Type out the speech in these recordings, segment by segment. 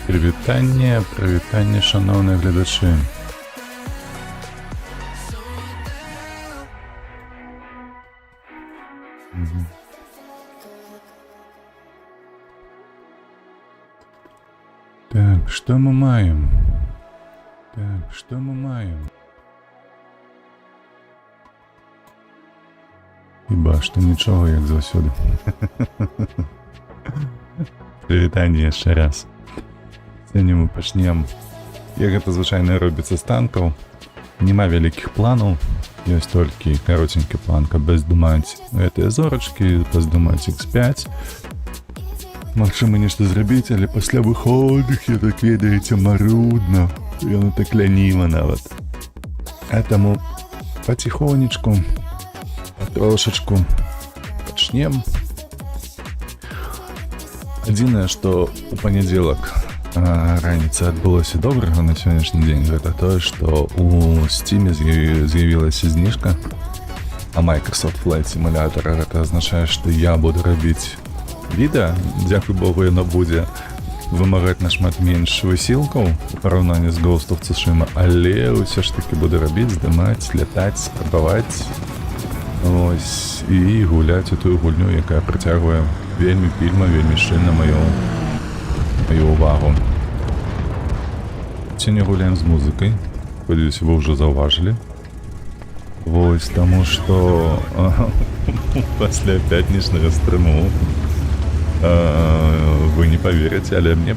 Привітання, шановні глядачі. Так, що ми маємо? Хіба що нічого, як завсюди. Привітання ще раз. Сьогодні ми почнемо, як це звичайно робиться з танків. Нема великих планів, є тільки коротенький план, без думать этой зорочки, без думать X5. Максимум нечто зробити, але після виходить, я так видається марудно, воно так лениво навіть. Тому потихонечку, потрошечку почнем. Єдине, що у понеділок раніця відбулося доброго на сьогоднішній день, це те, що у Steam з'явилася знижка на Microsoft Flight Simulator. Це означає, що я буду робити відео, дякую Богу, воно буде вимагати на шмат менш висілків у порівнянні з Ghost of Tsushima, але все ж таки буду робити, здимати, літати, спробувати. Ось, і гуляти ту гульню, яка притягує вельми пільно, вельми сильно мою увагу. Сьогодні гуляємо з музикою, сподіваюся, ви вже зауважили. Ось, тому що після п'ятничного стриму ви не повірите, але мені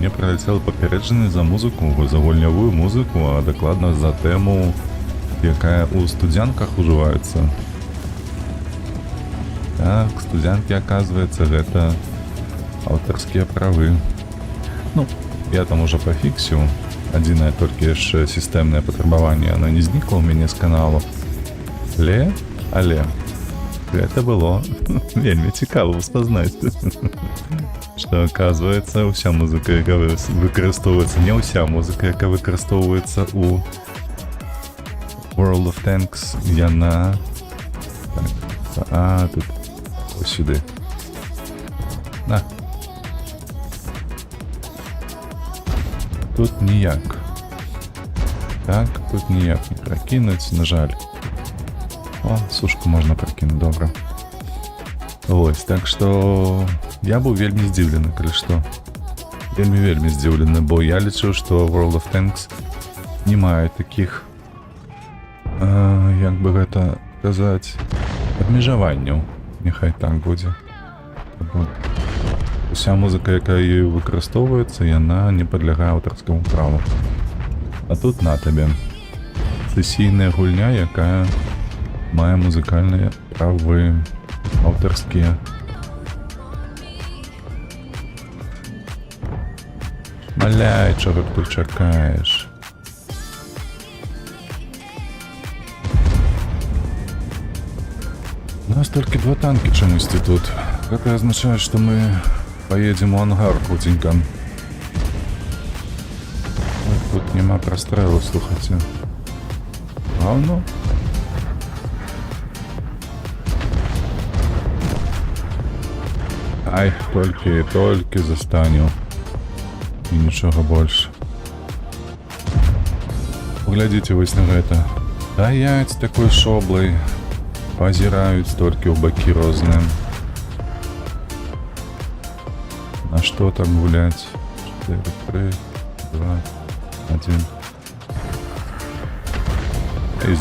прилетіло попередження за музику, за гульневу музику, а докладно за тему, яка у студянках уживається. Так, студянки, оказывается, это авторские правы. Ну, я там уже пофиксил. Одиное только лишь системное потребование, оно не зникло у меня с каналу. Але, это было вельми цікаво спознать. Что, оказывается, вся музыка, яка використовується, не вся музыка, яка використовується у World of Tanks, яна... Так, тут ось сюди. На. Тут ніяк. Так, тут ніяк не прокинуть, на жаль. О, сушку можна прокинути, добре. Ось, так що я був вельми здивлений, коли що. Вельми здивлений, бо я лічив, що World of Tanks не має таких, як би це сказати, обмежуванню. Нехай так буде. Уся музика, яка її використовується, вона не підлягає авторському праву. А тут на тобі. Сесійна гульня, яка має музикальні прави авторські. Маляй, чого ти чекаєш? У нас только 2 танки чомусь тут. Это означает, что мы поедем в ангар худенько. Тут нема прострелу, слухайте. Говно. Ай, только застаню. И ничего больше. Поглядите вы на это. Стоять такой шоблой. Позирають стільки в боки розне. А що там гулять? 4, 3, 2, 1. І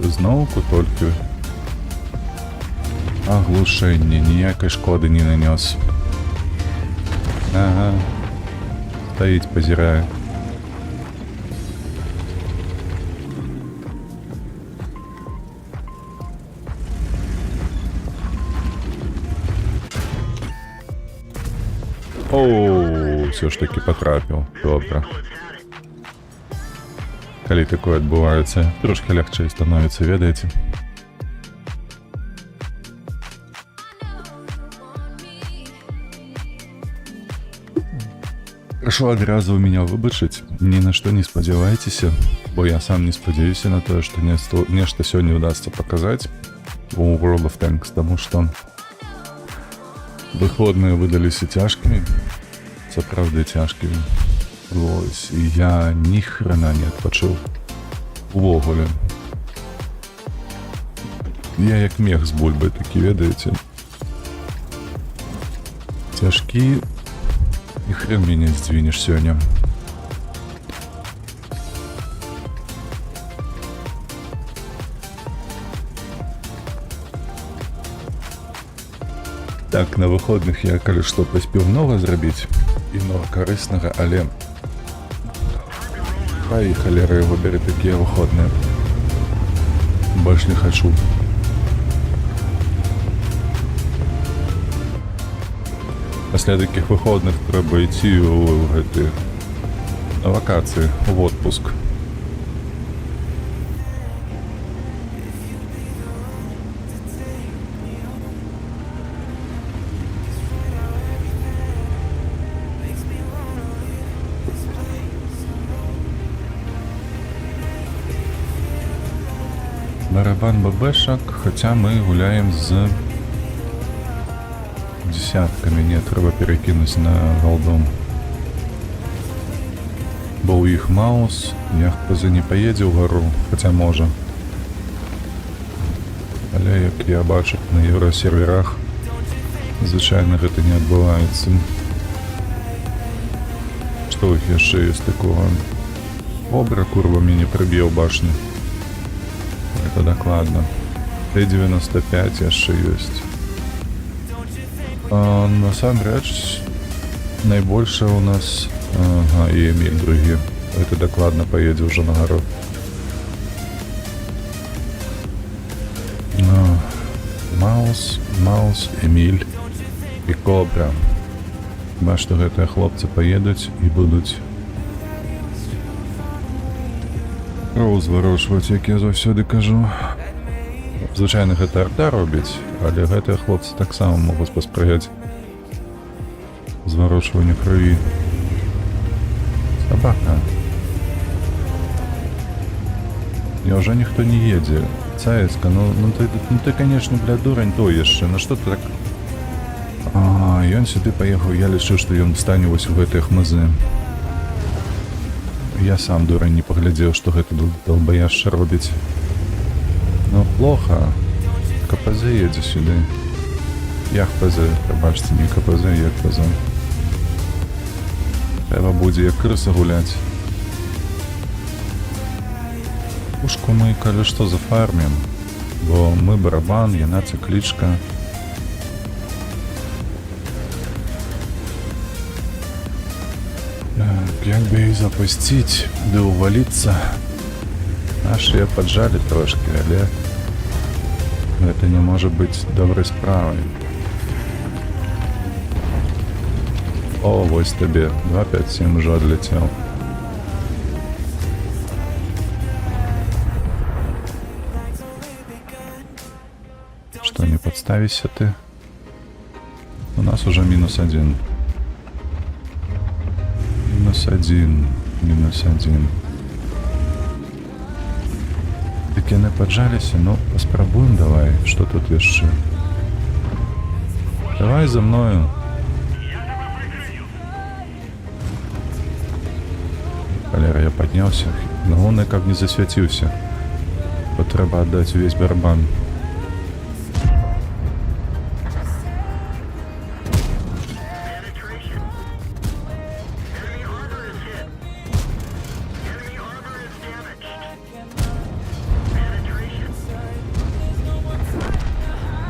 зновку тільки оглушення, ніякої шкоди не нанес. Ага. Стоїть, позирає. Оу, все ж таки потрапив. Добре. Коли таке відбувається, трошки легче становиться, ведаєте. Прошу одразу меня вибачить, ні на що не сподівайтеся, бо я сам не сподіваюся на те, що нечто сьогодні вдасться показати у World of Tanks, тому що Выходные выдаліся цяжкімі, сапраўды цяжкімі. Вось, і я ні хрена не адпачыў. Увогуле. Я як мех з бульбы такі, ведаеце. Цяжкі, і хрен мяне здвінеш сёння. Так, на выходных я, калі што, паспеў многа зрабіць і многа карыснага, але паехалі яго бяры такія выходныя. Больш не хачу. Пасля такіх выходных трэба ісці ў гэты вакацыі, у отпуск. Барабан ББшак, хаця мы гуляем з десяткамі, не трэба перакінуць на галдом. Бо ў іх маус, я хпазы не паедзе ў гару, хаця можа. Але як я бачу на еўрасерверах, звычайна гэта не адбываецца. Што ў іх яшчэ ёсць такога? Обра, курва, мяне прыб'е ў башню. Это докладно. Т-95 яшчэ ёсць. Насамрэч, найбольшая у нас... Ага, і Эмиль другі. Это докладно поедзе ўжо на гару. Маус, Эмиль і Кобра. Хіба што гэтыя хлопцы поедуць і будуць кроў зварочваць, як я заўсёды кажу. Звычайна гэта арта робіць, але гэтыя хлопцы таксама могуць паспрыяць зварочванню крыві. Собака. Няўжо ніхто не едзе? Цаецка, ну ты, конечно, бля, дурань то яшчэ, ну што ты так... Ён сюды паехаў, я лічу, што ён стане вось у гэтыя хмызы. Я сам, дурань, не паглядзеў, што гэта долбаяшча робіць. Ну, плохо. КПЗ едзе сюды. Я ХПЗ, прабачце, не КПЗ, я КПЗ. Трэба будзе як крыса гуляць. Пушку мы, калі што, зафармім, бо мы барабан, яна циклічка. Як бы їх запустить, да увалиться. Наши поджали трошки, але это не может быть доброй справой. О, вось тебе 257 уже отлетел. Что, не подставишься ты? У нас уже -1. -1. Так яны поджаліся, ну паспрабуем давай, что тут яшчэ. Давай за мною. Валера, я поднялся, но главное, как не засвятился. Вот треба отдать весь барабан.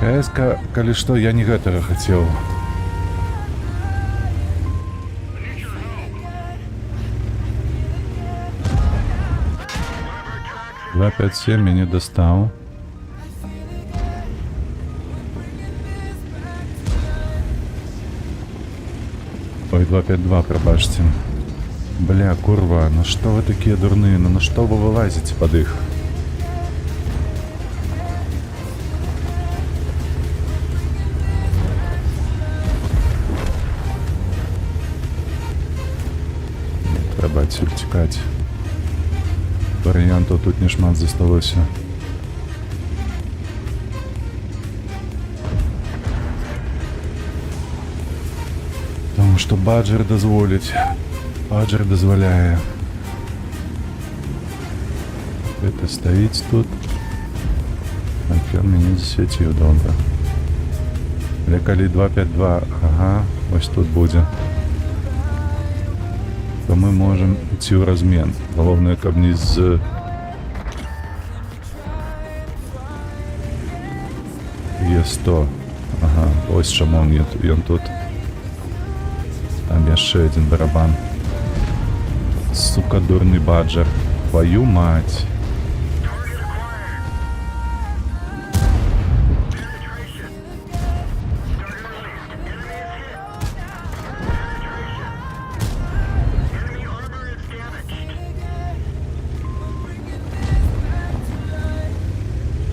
КС-ка, калі што, я не гэтага хацеў. «257» мяне дастаў. Ой, 252, прабачце. Бля, курва, ну што вы такія дурныя, ну на што вы вылазіце пад іх? Трэба адсюль цікаць. Варыянтаў тут не шмат засталося. Таму што баджер дазволіць. Баджер дазваляе. Гэта стаіць тут. Ён мяне засвяціў добра. Але калі 252, ага, ось тут будзе, то мы можам ідці ў размен. Галоўнае, каб не з... Е100. Ага, ось чаму ён тут. Там яшчэ адзін барабан. Сука, дурны баджер. Твою мать.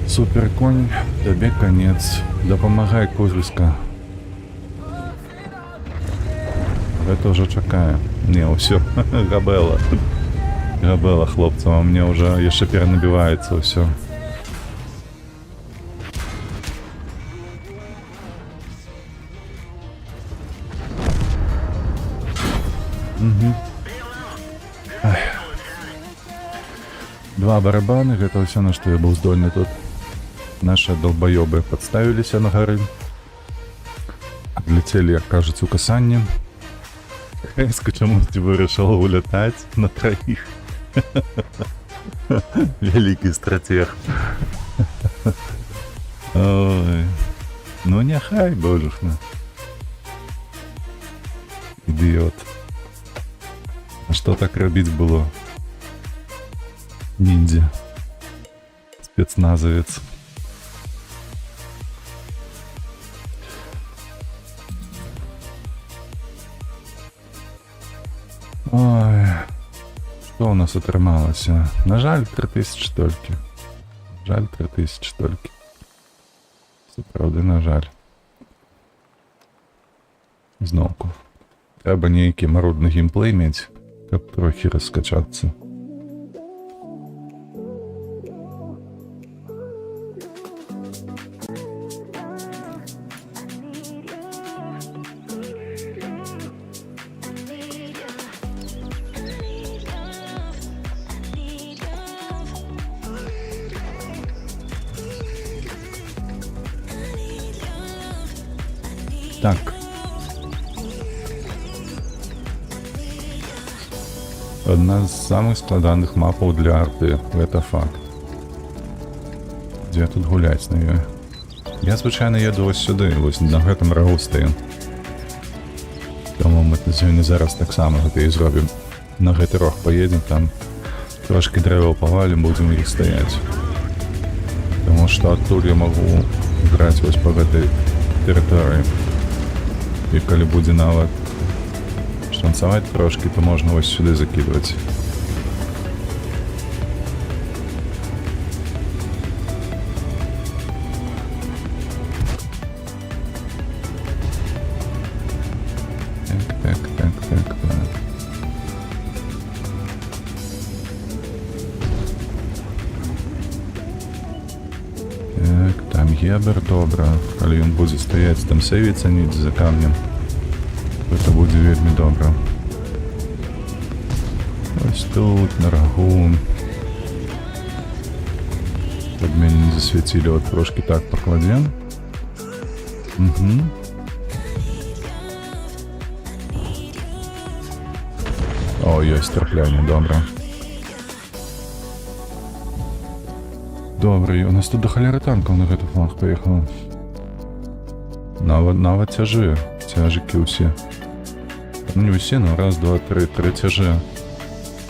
Супер конь, табе конец. Дапамагай, козліска. Гэта ўжо чакае. Не, ўсё, габела. Габела, хлопцам, а мне ўжо яшчэ перанабіваецца ўсё. Два барабаны, гэта ўсё, на што я быў здольны тут. Наши долбоёбы подставіліся на гары. Адлетелі, як кажуць, у касанне. Хэйска чамусьці вырашыла улятаць на траіх. Вялікі стратег. Ой. Ну няхай, божухна. Ідыёт. А што так рабіць было? Ниндзя. Спецназовец. Ой, што ў нас атрымалася? На жаль, 3000 толькі. Жаль, 3000 толькі. Сапраўды, на жаль. Зноўку. Трэба нейкі марудны геймплей мець, каб трохі раскачацца. Так. Одна з самых складаных мапаў для арты, гэта факт. Дзе тут гуляць на ёй? Я звычайна еду вось сюды, вось на гэтым рагу стаю. Таму мы сёння зараз таксама гэта і зробім. На гэты рог паедзем, там трошкі дрэваў павалім, будзем іх стаяць. Таму што адтуль я магу граць вось па гэтай тэрыторыі. І калі будзе нават шанцаваць трошкі, то можна вось сюды закидваць. Так. Так, там ебер, добра. Калі ён будзе стаяць, там сейвіцца ніц за камнем. Гэта будзе вельмі добра. Ось тут, на рагу. Каб мяне не засвяцілі, от трошкі так пакладзем. О, ёсць траплянне, добра. Добра, у нас тут до халеры танкаў на гэты фланг паехала. Нават цяжы, цяжыкі ўсе. Не ўсе, но раз, два, тры цяжы.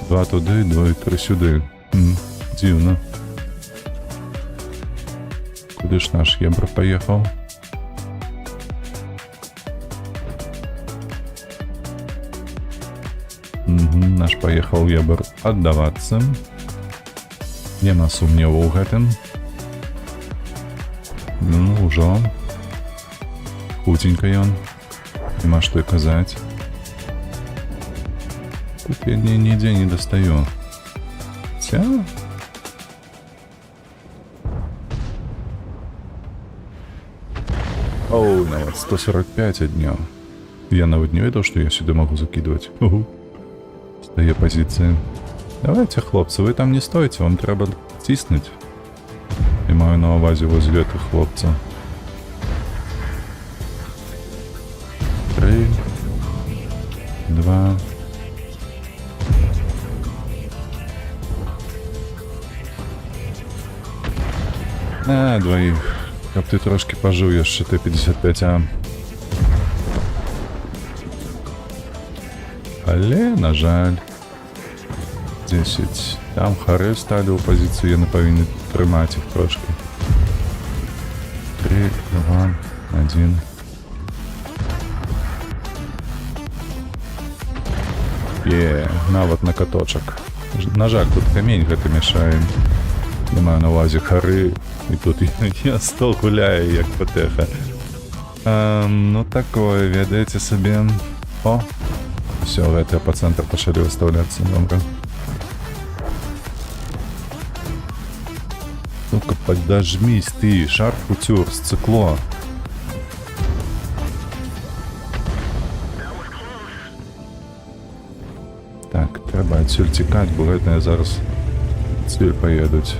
Два туды, два і тры сюды. Дзіўна. Куды ж наш ебр паехаў? Наш паехаў ебр аддавацца. Няма сумневу ў гэтым. Ну, ўжо. Хуценька ён. Нема што і казаць. Тут я нідзе не дастаю. Ця? Оу, нават 145 адняў. Я нават не ведаў, што я сюды магу закидывать. Стае позиции. Давайте, хлопцы, вы там не стойте, вам трэба ціснуть. Я маю на увазе вось гэтых хлопцаў. 3, 2. Двоих. Каб ты трошки пожыў яшчэ Т-55А. Але, на жаль, 10. Там хары сталі ў пазіцыі, яны павінны трымаць іх трошки. 3, 2, 1. Нават на каточак. На жаль, тут камень гэты мяшае. Я маю на увазе хары, і тут я стол гуляю, як патэха. Ну такое, ведаеце сабе. О, все, гэтыя па цэнтр пачалі выставляцца, добра. Ну-ка, подожмись ты, шар-кутюр, сцикло. Так, трэба адсюль цікаць, бо гэтыя зараз адсюль паедуць.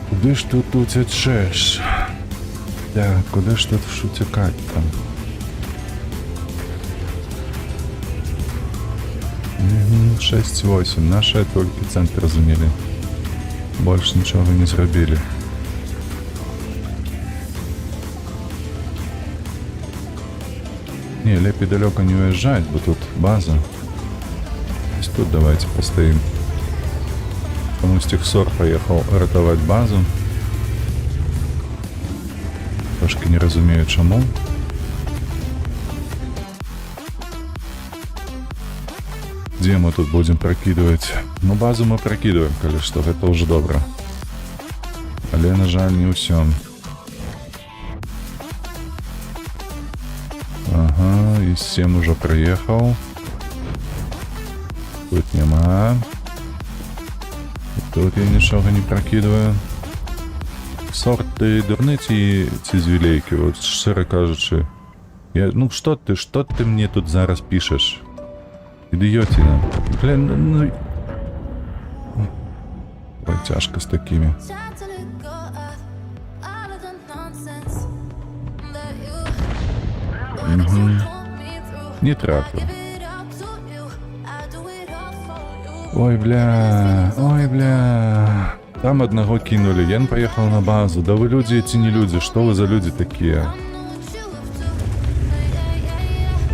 Куды ж тут уцячэш? Так, куды ж тут утекать там? 6-8. Наши толькі центр занялі. Больш нічога не зрабілі. Не, лепей далёка не уезжать, бо тут база. Тут давайте постоим. Потому что Техсор поехал ратовать базу. Трошки не разумею, чему. Где мы тут будем прокидывать? Ну, базу мы прокидываем, коли что, это уже добро. Але, на жаль, не усё. Ага, и 7 уже проехал. Тут нема. Тут я нічого не прокидываю. Сорт, ты дурны ці звілейки, вот шчиро кажучи. Ну что ты мне тут зараз пишешь? Идиотина. Блин, ну... Ой, тяжко с такими. Угу. Не трафил. Ой, бля. Там одного кинули, Ян поехал на базу. Да вы люди эти не люди, что вы за люди такие?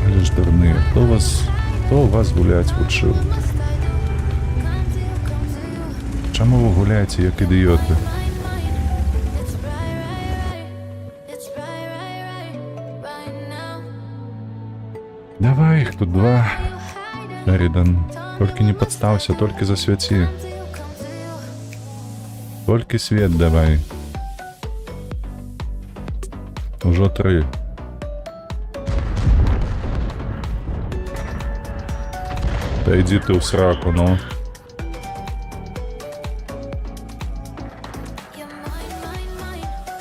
Лишь дурные. Кто вас гулять учил? Чему вы гуляете, як идиоты? Давай их тут 2. Шеридан. Только не подставься, только засвети. Только свет давай. Уже 3. Да иди ты в сраку, ну.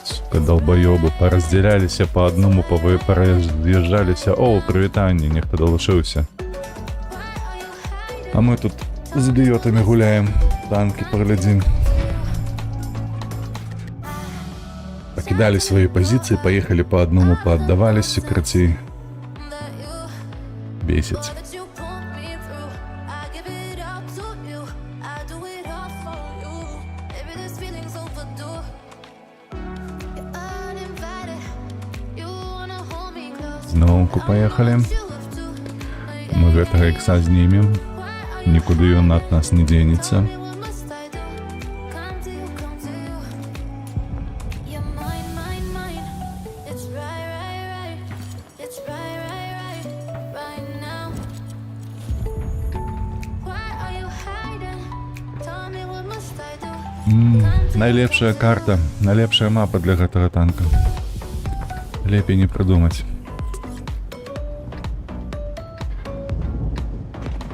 Сука, долбоёбы. Поразделялись по одному, поразъезжались. О, привитание, нехто долучился. А мы тут с идиотами гуляем. Танки поглядим. Покидали свои позиции, поехали по одному, поотдавались секретей. Бесит. Знову поехали. Мы гэтага икса знімем. Никуда он от нас не денется. Найлепшая карта, найлепшая мапа для гэтага танка. Лепей не придумать.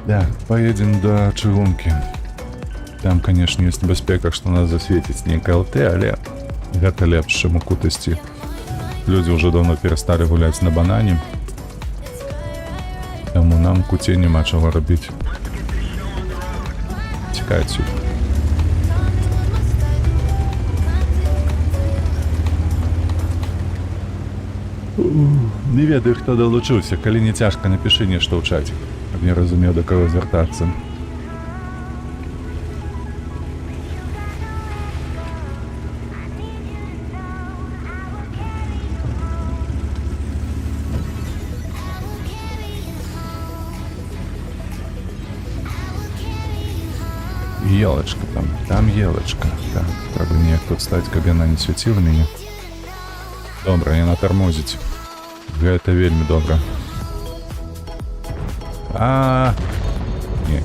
Да, поедем до чыгунки. Там, конечно, есть бяспека, что нас засветить некая ЛТ, але гэта лепш, чым у кутасці. люди уже давно перестали гулять на банане. Тому нам куте нема чого робити. Тікай отсюда. Не ведаю, хто долучився. Калі не цяжка, напиши нешта ў чаце, каб не разумеў, да каго звяртацца. Елочка там елочка. Так, трэба неяк тут стаць, каб яна не свяціла мяне. Добра, яна тармозіць. Гэта вельмі добра. Не.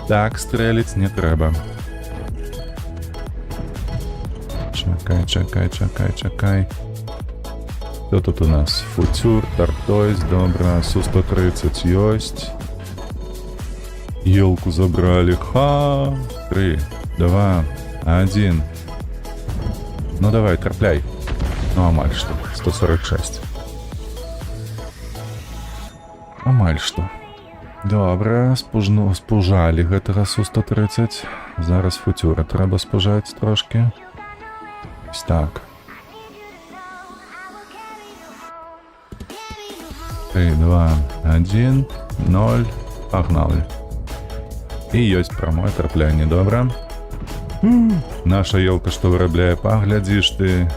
Так, стрэліць не трэба. Чакай. Што тут у нас? Футюр, тартойс, добра. Су-130 ёсць. Елку забрали. 3, 2, 1. Ну давай, трапляй. Ну амаль что. 146. Амаль что. Добра, спужалі гэтага Су-130. Зараз футюра трэба спужаць трошки. Ось так. 3, 2, 1, 0. Погнали. І ёсць прамое траплянне, добра. Наша елка што вырабляе, паглядзіш ты.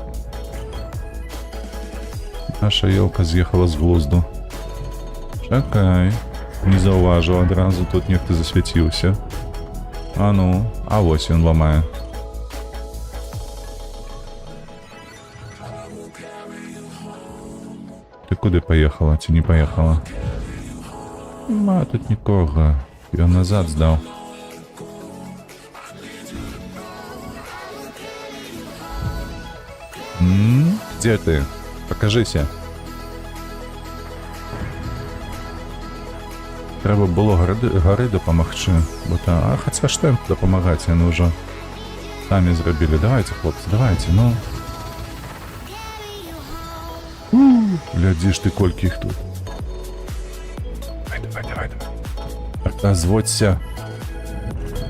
Наша елка з'ехала з глузду. Чакай. Не заўважыў адразу, тут нехта засвяціўся. А ну, а вось ён ламае. Ты куды паехала, ці не паехала? Нема тут нікога. Ён назад здаў. Где ты? Покажися. Трэба было гары дапамагчы. Хаця што ім дапамагаць, яны ўжо самі зрабілі. Давайте, хлопцы, давайте, ну. Глядзі ж ты, колькі іх тут. Давай. Разводься.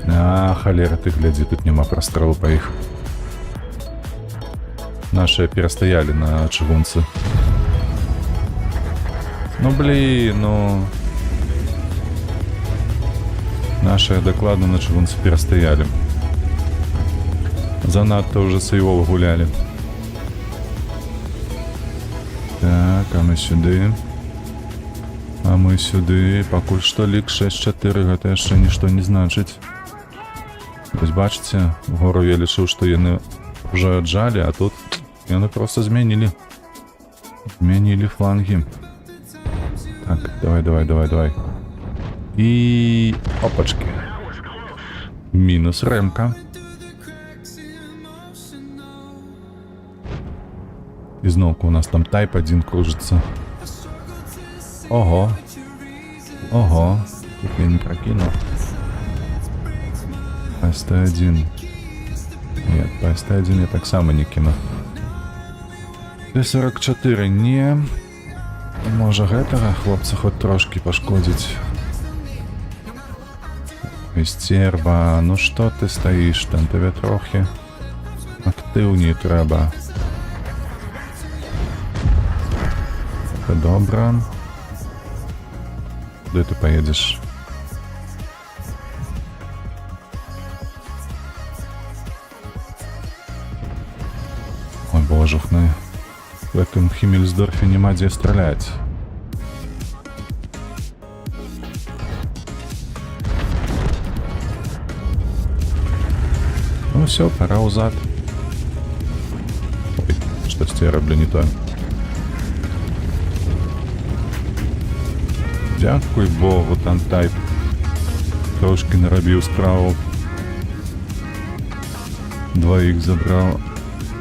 Холера, ты глядзі, тут няма прастрэлу па іх. Наши перастаялі на чыгунцы. Ну блин, ну. Наши докладно на чыгунцы перастаялі. Занадто уже сейвово гулялі. Так, а мы сюды. Пакуль што лік 6-4, гэта яшчэ нішто не значыць. Вось бачыце, гору я лічыў, што яны уже аджалі, а тут яны просто змянілі. Змянілі флангі. Так, давай. І... опачки. Мінус рэмка. І зноўку у нас там тайп 1 кружится. Ого. Тут я не прокинул. ПСТ-1. Нет, ПСТ-1 я так само не кину. Т-44 не. Можа гэтага хлопца хоць трошки пашкодзіць. Стерва, ну што ты стаіш там, тебе трохи актыўней трэба. Это добра. Куда ты поедешь? Ой, божухны. В этом Химмельсдорфе нема где стрелять. Ну все, пора узад. Ой, что с тебя роблю не то. Дякуй Богу, там тайп трошки наробив справу. 2х забрал.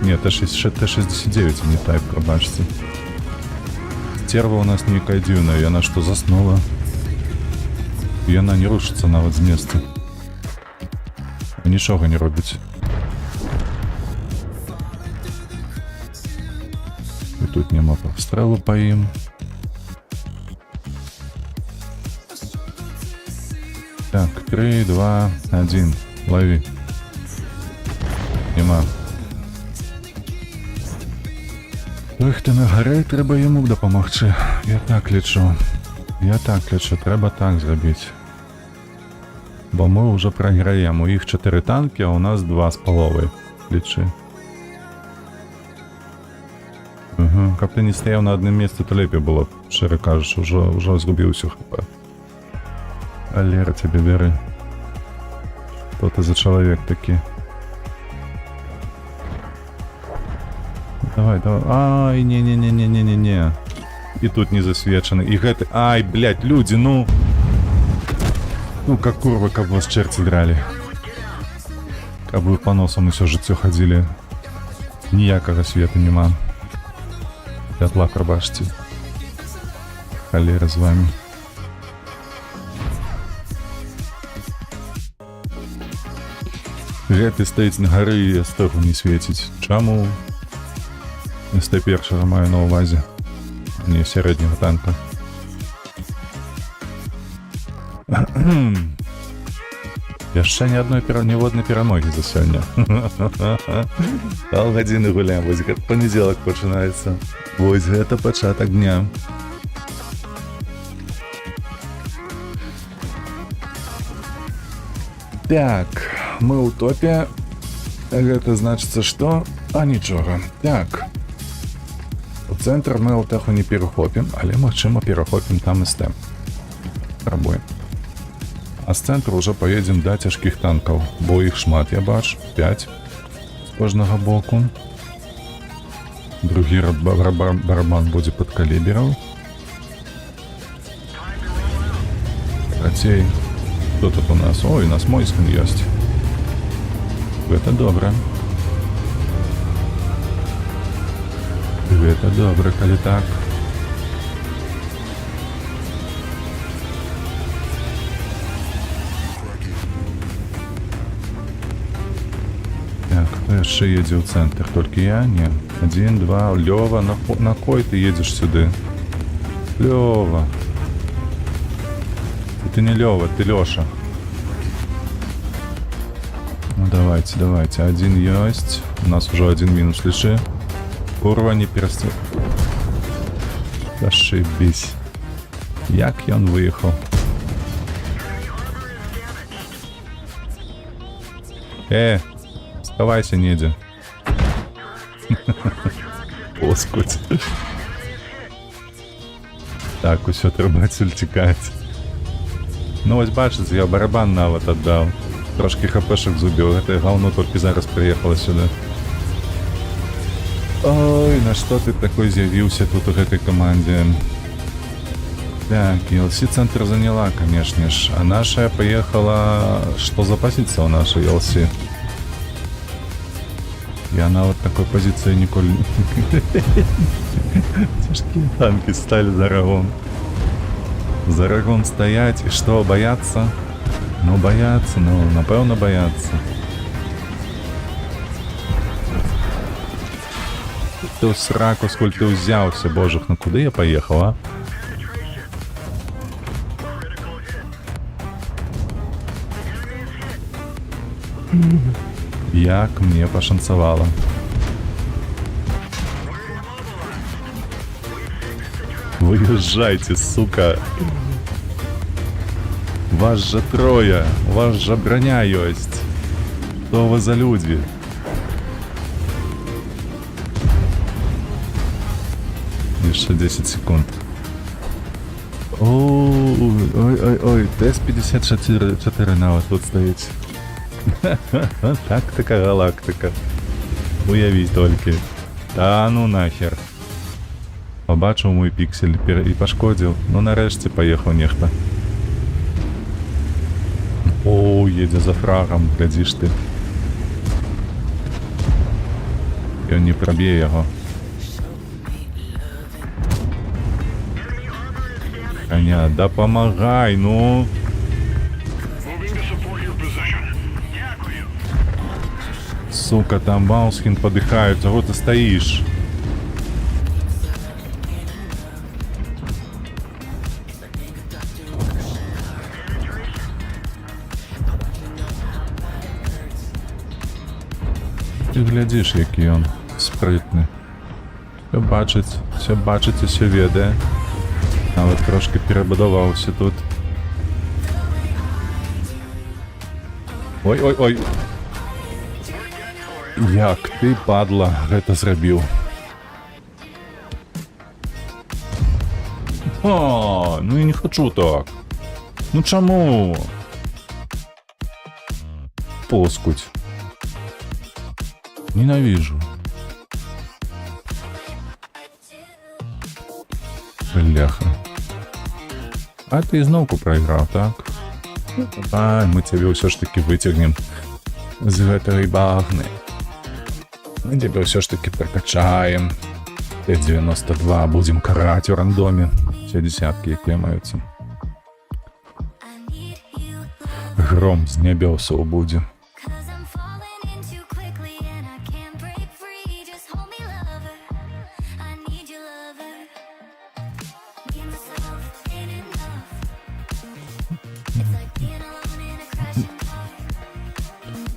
Нет, Т-69, а не тайп, пробачьте. Стерва у нас некая дивная, и она что, заснула? И она не рушится нават з места. Нічога не робіць. тут нема пострелу по їм. Так, 3, 2, 1. Лови. Нема. Той, хто на горі, треба йому допомогти. Я так лічу. Треба так зробити. Бо ми вже програємо. У їх 4 танки, а у нас 2 з половою. Лічи. Угу. Як ти не стояв на одному місці, то ліпі було. Щиро кажеш, вже згубив всю хп. Алера, тебе бери. Что ты за человек такие? Давай. Ай, не. И тут не засвечены. И гэты... Ай, блядь, люди, ну... Ну, как курвы, как вас черти драли. Как бы по носам все життя ходили. Ніякого света нема. Пятла карбашьте. Холера с вами. Гэты стаіць на гары і стогу не свеціць. Чаму? СТ-1 маю на увазе. Не сярэдняга танка. Яшчэ ні адной ніводнай перамогі за сёння. Паўгадзіны гуляем, вось гэты панядзелак пачынаецца. Вось гэта пачатак дня. Так, мы ў топе. Гэта значыцца што? А нічога. Так. У цэнтр мы аўтэху не перахопім, але магчыма перахопім там і стэм. Спрабуем. А з цэнтру ўжо паедзем да цяжкіх танкаў, бо іх шмат, я бачу. 5 з кожнага боку. Другі барабан будзе пад калібераў. Трэцей. Кто тут у нас? Ой, у нас Мойскин есть. Это добро. Это добро, коли так. Так, кто еще едет в центр? Только я? Нет. 1, 2. Лёва, на кой ты едешь сюда? Лёва. Ты не Лёва, ты Лёша. Ну давайте. Один есть. У нас уже один минус лиши. Курва не перестал. Ошибись. Як он выехал? Вставайся, недя. Господи. Так, усё, трубатель текает. Ну ось бачите, я барабан нават аддаў. Трошки хпшек зубіў. Гэта говно толькі зараз прыехала сюда. Ой, на што ты такой з'явіўся тут у гэтай камандзе? Так, ELC центр заняла, конечно ж. А наша поехала... Што за позиция у нашей ELC? Я нават такой позиции ніколі... Цяжкія танки стали за рагом. За рагом стоять, и что, бояться? Ну, бояться, ну, напевно, бояться. Ты в сраку, сколь ты взялся, божих, ну куда я поехал, а? Як мне пошанцевало. Выезжайте, сука. Вас же трое, у вас же броня есть. Что вы за люди? Еще 10 секунд. Ой, ТС-54 нават тут стоїть. Тактика галактика. Уявіть тільки. Та ну нахер. Побачив мой піксель і пошкодив. Ну нарешті поїхав нехто. О, їде за фрагом, глядиш ти. І він не проб'є його. Коня, да помогай, ну. Сука, там Маускин подыхают, а вот ты стоишь. Ты глядзіш, які ён спрытны. Все бачыць, усе ведае. Нават трошки перабудаваўся тут. Ой. Як ты, падла, гэта зрабіў. Ну я не хочу так. Ну чаму? Поскуть. Ненавижу. Бляха. А ты зноўку прайграў, так? Мы цябе ўсё ж таки выцягнем з гэтай багны. Мы цябе ўсё ж таки прокачаем. Т-92 будем караць у рандоме. Все десяткі, якія маюцца. Гром з нябёсаў будзе.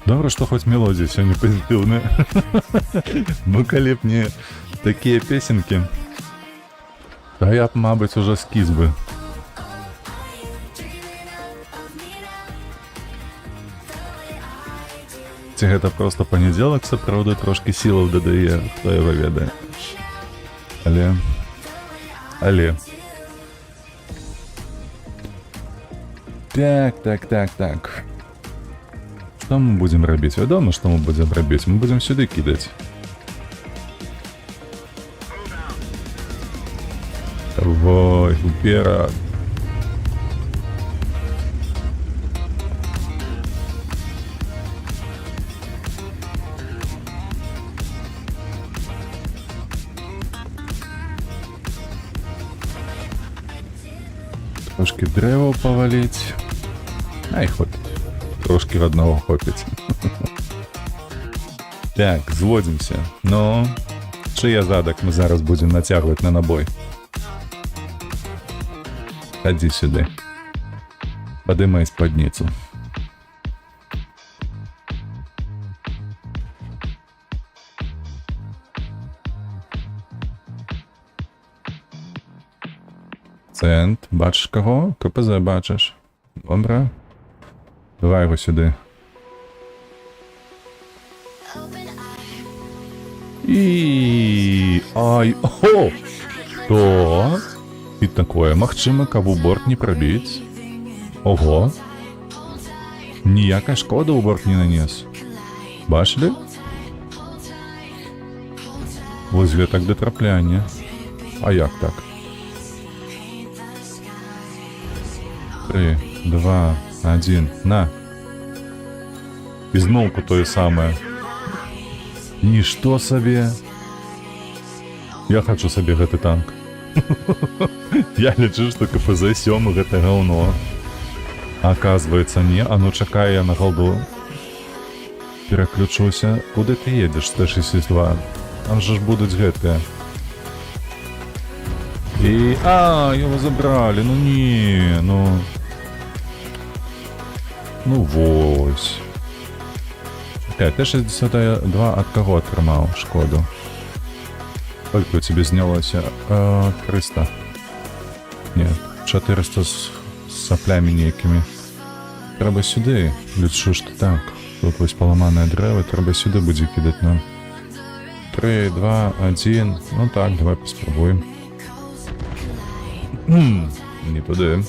Добра, што хоць мелодія сёння пазітыўная. Бо калі б не такія песенкі, то я б, мабыць, уже скіз бы. Ці гэта проста панядзелак сапраўды трошки сілаў дадае, хто яго ведае. Але... Так. Што мы будзем рабіць? Вядома, што мы будзем рабіць? Мы будзем сюды кідаць. Давай, уперад. Трошки дрэваў паваліць. Ай, хопіць. Трошки одного хопіць. Так, зводзімся. Ну, чыя задак мы зараз будзем нацягваць на набой? Хадзі сюды. Падымай спадніцу. Цент, бачыш каго? КПЗ бачыш. Добра. Давай его сюда. Ай, о! Что? И такое, магчыма, каб у борт не пробить. Ого! Ніякая шкода у борт не нанес. Бачили? Вось гэтак да трапляння. А як так? 3, 2, 1, на. І зноўку тое самае. Нішто сабе. Я хочу сабе гэты танк. Я лічу, што КПЗ-7 гэта гаўно. Оказывается, не. А ну чакай, я на голду пераключуся. Куды ты едзеш, Т-62? Там же ж будуць гэтыя. І... его забрали. Ну не, ну... Ну вось. Т-62 ад каго атрымаў шкоду? Сколько у тебе знялося? 300. Нет, 400 з саплями нейкімі. Трэба сюды. Лічу, што так. Тут вось паламанае дрэва, трэба сюды будзе кідаць нам. 3, 2, 1. Ну так, давай паспрабуем. Не туды.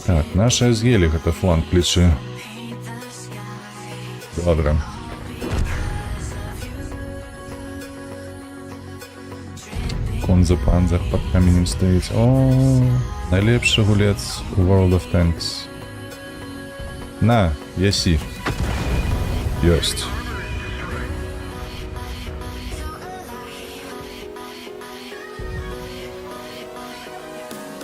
Так, наши з'елі гэта фланг плечы. Добра. Конза-панзер под каменем стаіць. О, найлепшы гулец у World of Tanks. На, ясі. Ёсць.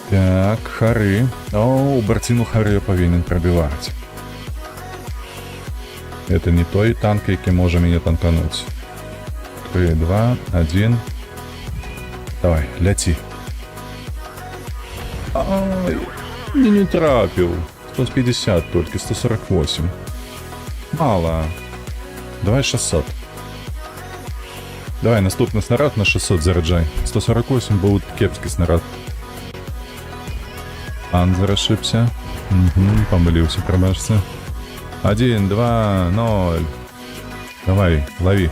Так, Хары. О, у Бартину Хары павінен пробивать. Это не той танк, які може мяне танкануть. 3, 2, 1. Давай, ляці. Ай, не трапил. 150 только, 148. Мало. Давай 600. Давай наступний снаряд на 600 заряджай. 148 був кепський снаряд. Анзер ошибся. Угу, помилився, промежці. 1, 2, 0. Давай, лови.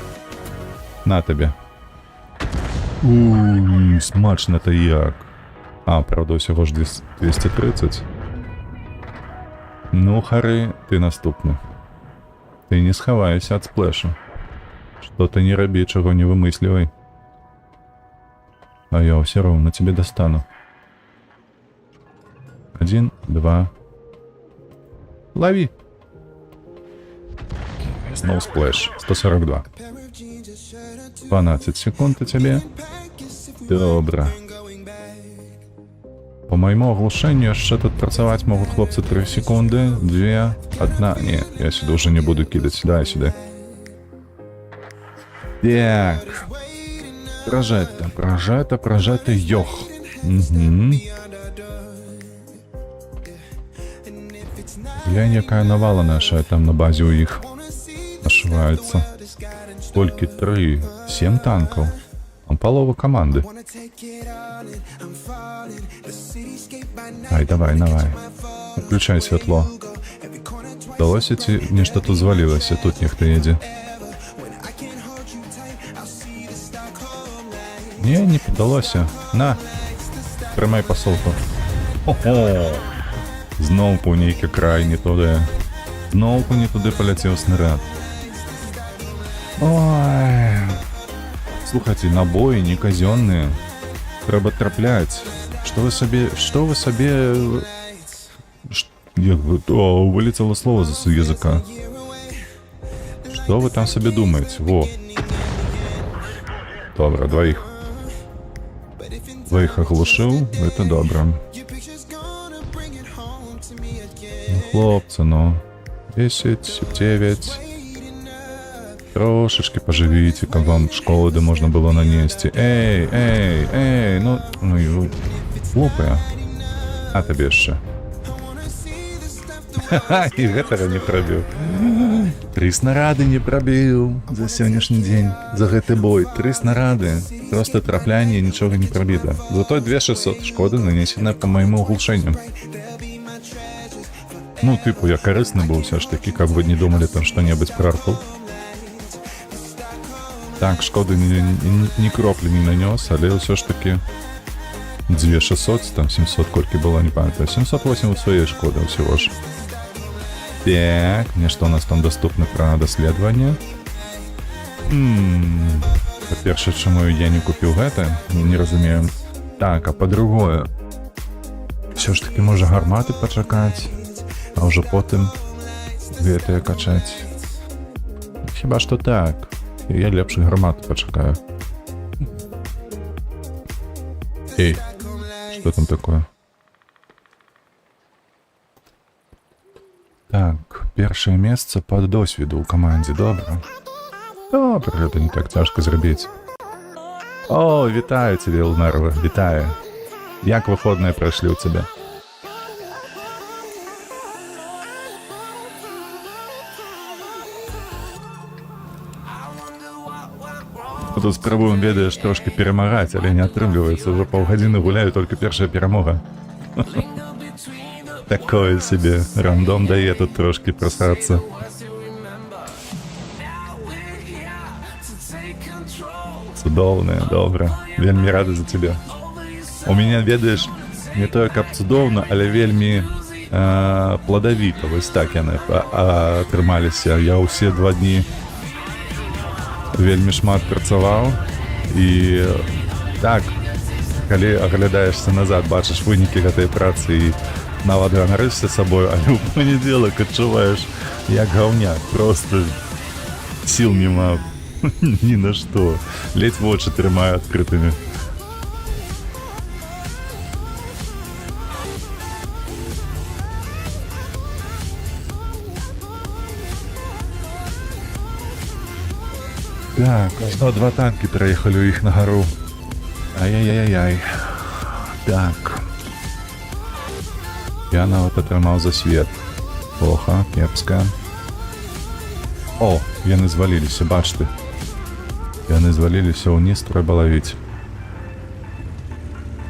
На тобі. Уй, смачно-то як. А, правда, всього ж 230. Ну, Хари, ти наступний. Ти не сховайся від сплешу. Что ты не роби, чего не вымысливай. А я все равно тебе достану. 1, 2. Лови. Снова сплэш. 142. 12 секунд у тебе. Добре. По моему оглушению, еще тут працевать могут хлопцы 3 секунды, 2, 1. Не, я сюда уже не буду кидать. Сюда, сюда. Так. Прожето, йох. Угу. Я якая навала наша там на базе у них ошивается. Только 3, 7 танков. Он полова команды. Давай. Включай светло. Удалось идти, мне что-то звалилось, а тут ніхто їде. Не піддалося. На, тримай посылку. Ого! Знову нейкий край не туди. Знову не туди полетів снаряд. Ой. Слухайте, набої не казенные. Треба траплять. Что вы себе... Вылетело слово с языка. Что вы там себе думаете? Во. Добре, двоих. Двоих оглушил, это добре. Ну, хлопцы, ну. 10, 9. Трошечки поживите, как вам школы, да можно было нанести. Эй, ну глупая. А тебе ще. Ха-ха, и гэтага не пробил. 3 снаряды не пробил за сегодняшний день. За гэты бой. 3 снаряды. Просто трапляние, ничего не пробито. Зато 2600 шкоды, нанесенная по моему оглушению. Ну, типу, я корыстный был все ж таки, как бы не думали там что-нибудь про арту. Так, шкоды ни кропли не нанес, але все ж таки 2600, там 700 кольки было, не памятаю. 708 у своей шкоды всего ж. Так, мне что у нас там доступно про доследование? По-перше, чему я не купил это, не разумею. Так, а по-другое. Все ж таки може гармати почекати, а вже потім гэта качать. Хіба що так. Я лепше гармати почекаю. Эй, что там такое? Так, первое место по досвіду у команде, добре. Добре, это не так тяжко зробити. О, вітаю тебе, Лунарова, вітаю. Як виходные пройшли у тебе? Тут спробуем, ведаешь, трошки перемагать, але не отрывливается. Уже полгодины гуляю, только первая перемога. Такое себе. Рандом дає тут трошки просратися. Цудовне, добре. Вельми рада за тебя. У меня, ведаешь, не только цудовно, але вельми плодовито. Ось так яны атрымаліся. Я ўсе 2 дні вельмі шмат працаваў. І так, калі аглядаешься назад, бачыш вынікі гэтай працы і нават ганарышся сабою, але ў панядзелак адчуваеш як гаўняк. Просто сил нема ни на что. Ледь вочы трымаю адкрытымі. Так, аж 2 танки проехали у их на гору. Ай-яй-яй-яй. Так. Я нават атрымаў за свет. Плохо, кепска. О, яны зваліліся, бачты. Яны зваліліся ўніз, трэба лавіць.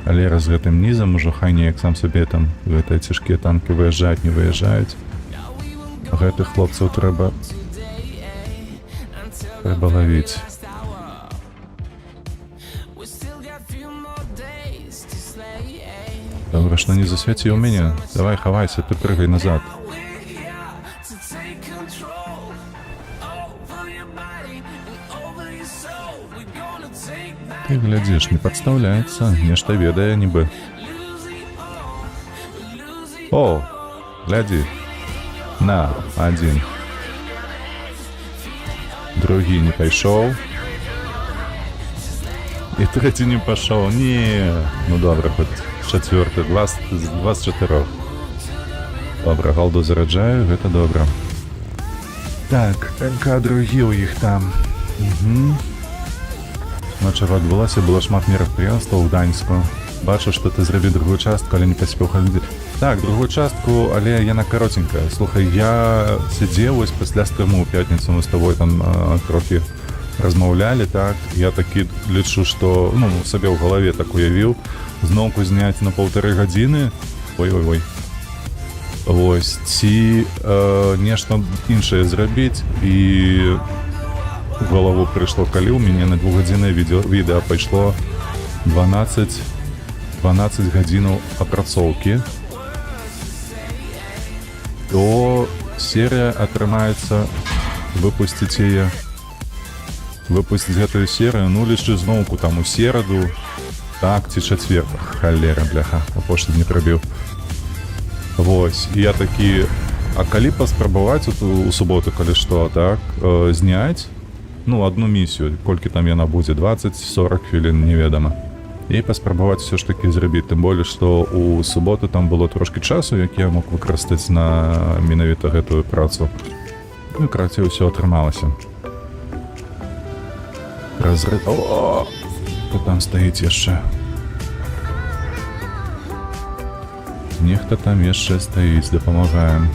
Але раз гэтым нізам ужо хай неяк сам сабе там гэтыя цяжкія танкі выязджаюць, не выязджаюць. Гэтых хлопцаў трэба лавіць. Добра, што не засвяціў мяне. Давай, хавайся, ты прыгай назад. Ты глядзіш, не падстаўляецца, нешта ведае нібы. О, глядзі. На, адзін. Другі не пайшоў. І трэці не пашоў. Не. Ну добра, хоць чацвёрты, два з чатырох. Добра, галду зараджаю, гэта добра. Так, МК-2 у іх там. Ночава адбылася, было шмат мерапрыемстваў у Гданьску. Бачу, што ты зрабіў другую частку, але не паспеў хадзіць. Так, другую частку, але яна каротенькая. Слухай, я сидзеў вось пасля стрыму ў пятніцу, мы з тобой там трохі размаўлялі, так. Я такі лічу, што, ну, сабе ў галаве так уявіў, зноўку зняць на 1,5 гадзіны. Ой-ой-ой. Вось, ці нешта іншае зрабіць, і в голову прыйшло, калі ў мяне на 2-гадзіннае відэа пайшло 12 гадзінаў апрацоўкі, то серія атрымаецца выпусціць гэтую серыю, ну, лічы зноўку там у сераду, так, ці чацвер, халера, бляха, апошні не прабіў. Вось, і я такі, а калі паспрабаваць у суботу, калі што, так, зняць, ну, одну місію, колькі там яна будзе, 20-40 хвілін, неведама. І паспрабаваць все ж таки зрабіць, тым болей, што у суботу там было трошки часу, які я мог выкарыстаць на менавіта гэтую працу. Ну, карацей, усё атрымалася. Разрыв... О! Хто там стаіць яшчэ? Нехта там яшчэ стаіць, дапамагаем.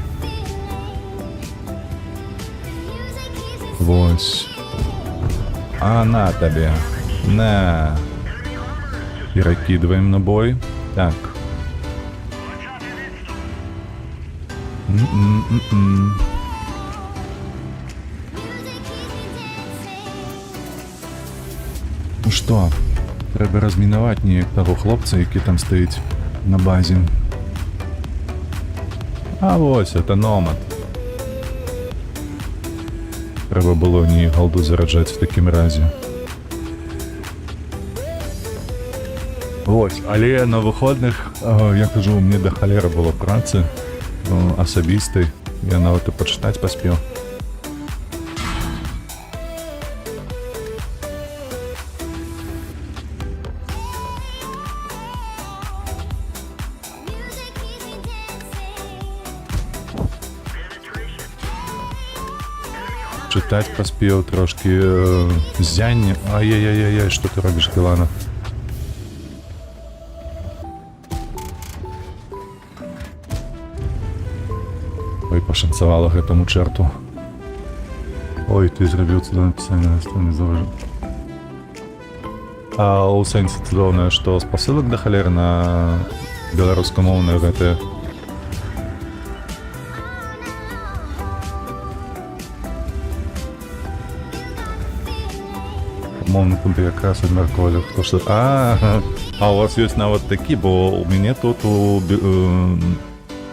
Вось. А на табе. На. Перекидываем на бой. Так. Ну што, трэба размінаваць неяк таго хлопца, які там стаіць на базе. А вось, это номад. Трэба было не галду зараджаць в такім разе. Вось, але на выходных, я кажу, мне да халеры было працы асабістай. Я нават і пачытаць паспеў. Чытаць паспеў трошки зянне. Ай-яй-яй-яй, што ты робіш, Гелана? Ой, пашанцавала гэтаму чэрту. Ой, ты зрабіў цудоўнае пісанне, не заўжды. А ў сэнсе цудоўнае, што спасылак да халеры на беларускамоўнае гэтае? Мовны тут якраз адмяркоўвалі, хто што... А у вас ёсць нават такі, бо у мяне тут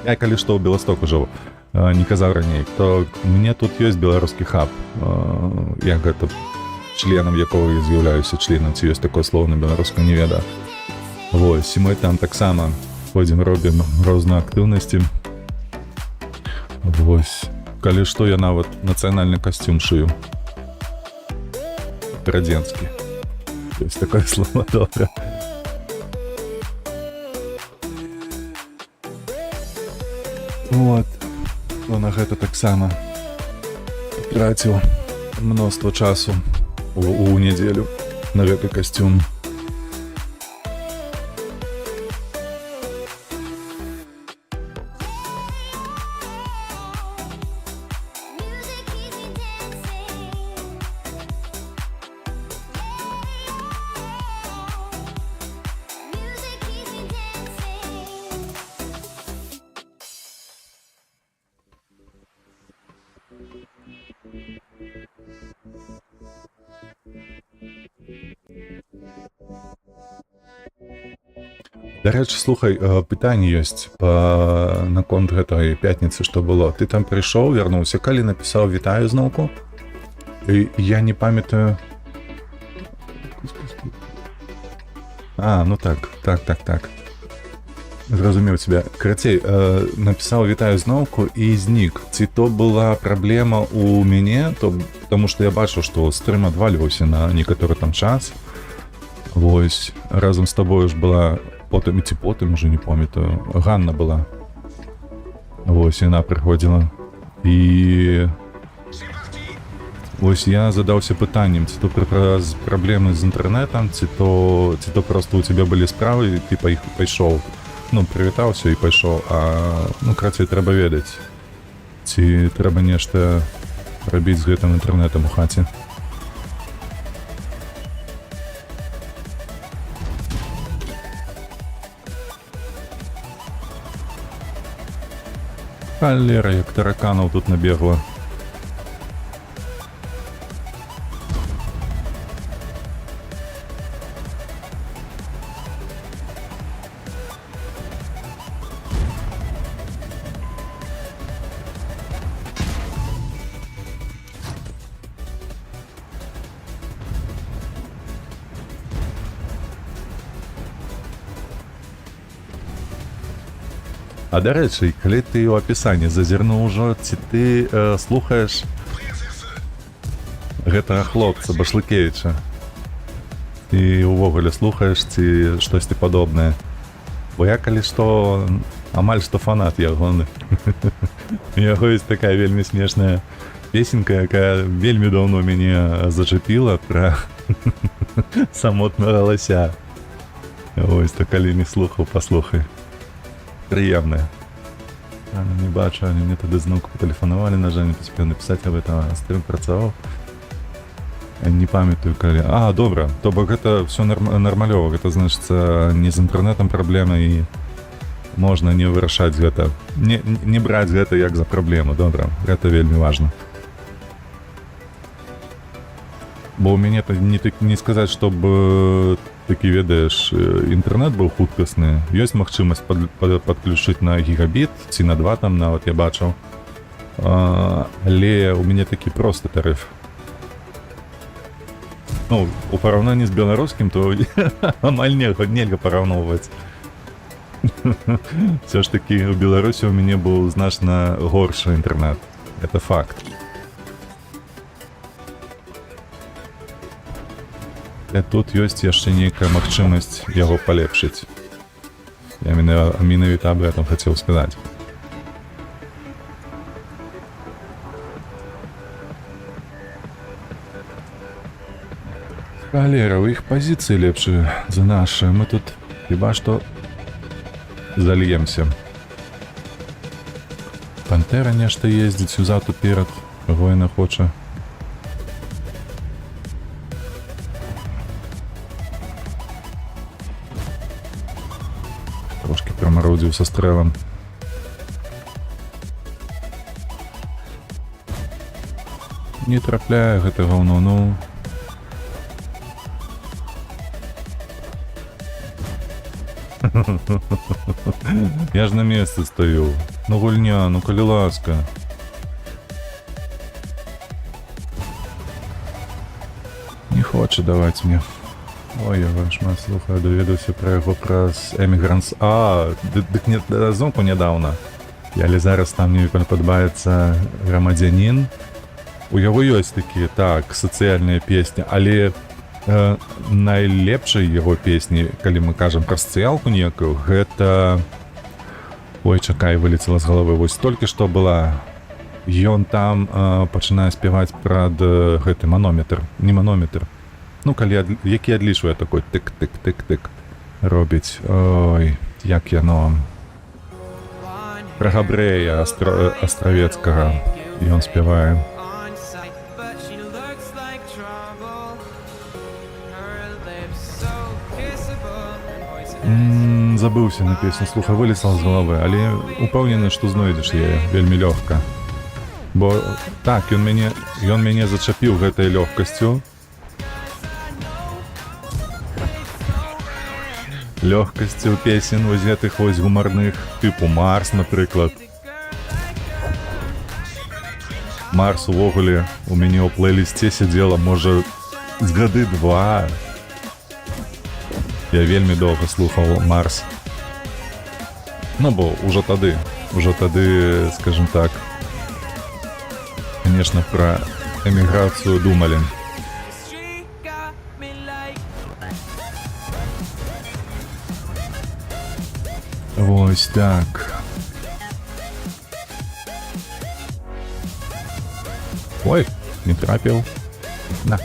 я калі што ў Беластоку жыву, не казаў раней, то у мяне тут ёсць беларускі хаб. Я гэта членам якога я з'яўляюся членам, ці ёсць такое слово на беларускам, не ведаю. Вось, і мы там таксама ходзім, робім розныя актыўнасці. Вось, калі што, я нават нацыянальны касцюм шыю. Радзенскі. Ёсць такое слово, добра. Вот. Но на гэта таксама траціў мноства часу у нядзелю на гэты касцюм. Да рэчы, слухай, пытанне ёсць наконт гэтай пятніцы, што было. Ты там прыйшоў, вярнуўся, калі напісаў вітаю зноўку? І я не памятаю. Ну так. Зразумеў цябе. Карацей, напісаў вітаю зноўку і знік. Ці то была праблема ў мяне, таму што я бачыў, што стрым адвальваўся на некаторы там час. Вось, разам з табою ж была потым уже не памятаю. Ганна была. Вось, яна прыходзіла. І вось я задаўся пытаннем, ці то праблемы з інтэрнэтам, ці то проста ў цябе былі справы, і ты па іх пайшоў. Прывітаўся і пайшоў. Карацей, трэба ведаць, ці трэба нешта рабіць з гэтым інтэрнэтам у хаце. Халера, як тараканаў тут набегла. А дарэчы, калі ты ў апісанні зазірнуў ужо, ці ты слухаеш гэтага хлопца Башлыкевіча? І ўвогуле слухаеш ці штосьці падобнае? Бо я калі што, амаль што фанат ягоны. У яго ёсць такая вельмі смешная песенка, якая вельмі даўно мяне зачапіла пра самотнага лася. Вось, то калі не слухаў, паслухай. Прыемная. Не бачу, они мне тады зноўку патэлефанавалі, на жаль, не паспеў напісаць аб этом, стрым працаваў. Не памятаю калі. Добра, то бок гэта ўсё нармалёва, гэта значыцца не з інтэрнэтам праблема і можна не вырашаць гэта. Не браць гэта як за праблему, добра, гэта вельмі важна. Бо ў мяне не сказаць, што такі, ведаеш, інтэрнэт быў хуткасны. Ёсць магчымасць падключыць на гігабіт, ці на 2 там нават я бачыў. Але ў мяне такі просты тарыф. У параўнанні з беларускім, то амаль нельга параўноўваць. Все ж такі у Беларусі ў мяне быў значна горшы інтэрнэт. Это факт. Тут ёсць яшчэ нейкая магчымасць яго палепшыць. Я менавіта аб этом хацеў сказаць. Халера, у іх пазіцыі лепшыя за нашы. Мы тут хіба што зальемся. Пантэра нешта ездзіць узад уперад, каго яна хоча. Трошки прамародзіў са стрэлам. Не трапляе гэта гаўно, Я ж на месцы стою. Гульня, калі ласка. Не хоча даваць мне. Ой, я шмат слухаю, даведаўся пра яго праз Эмігранс. Дык не зонку нядаўна. Але зараз там мне падабаецца грамадзянін. У яго ёсць такія, так, сацыяльныя песні, але найлепшай яго песні, калі мы кажам пра сацыялку некую, гэта... Ой, чакай, вылецела з галавы. Вось толькі што была. Ён там пачынае спяваць пра гэты манометр. Не манометр. Які адлічвае такой тык-тык-тык-тык робіць. Ой, як яно. Пра Габрэя Астравецкага ён спявае. Забыўся на песню, слухай, вылезла з галавы, але упэўнены, што знойдзеш яе вельмі лёгка. Бо так, ён мяне зачапіў гэтай лёгкасцю. Лёгкасцю песен вось гэтых вось гумарных, тыпу Марс, напрыклад. Марс увогуле у мяне ў плейлісце сядзела, можа, з гады 2. Я вельмі доўга слухаў Марс. Ну, бо ўжо тады, скажем так, конечно, пра эміграцыю думалі. Вось так. Ой, не трапіў. На.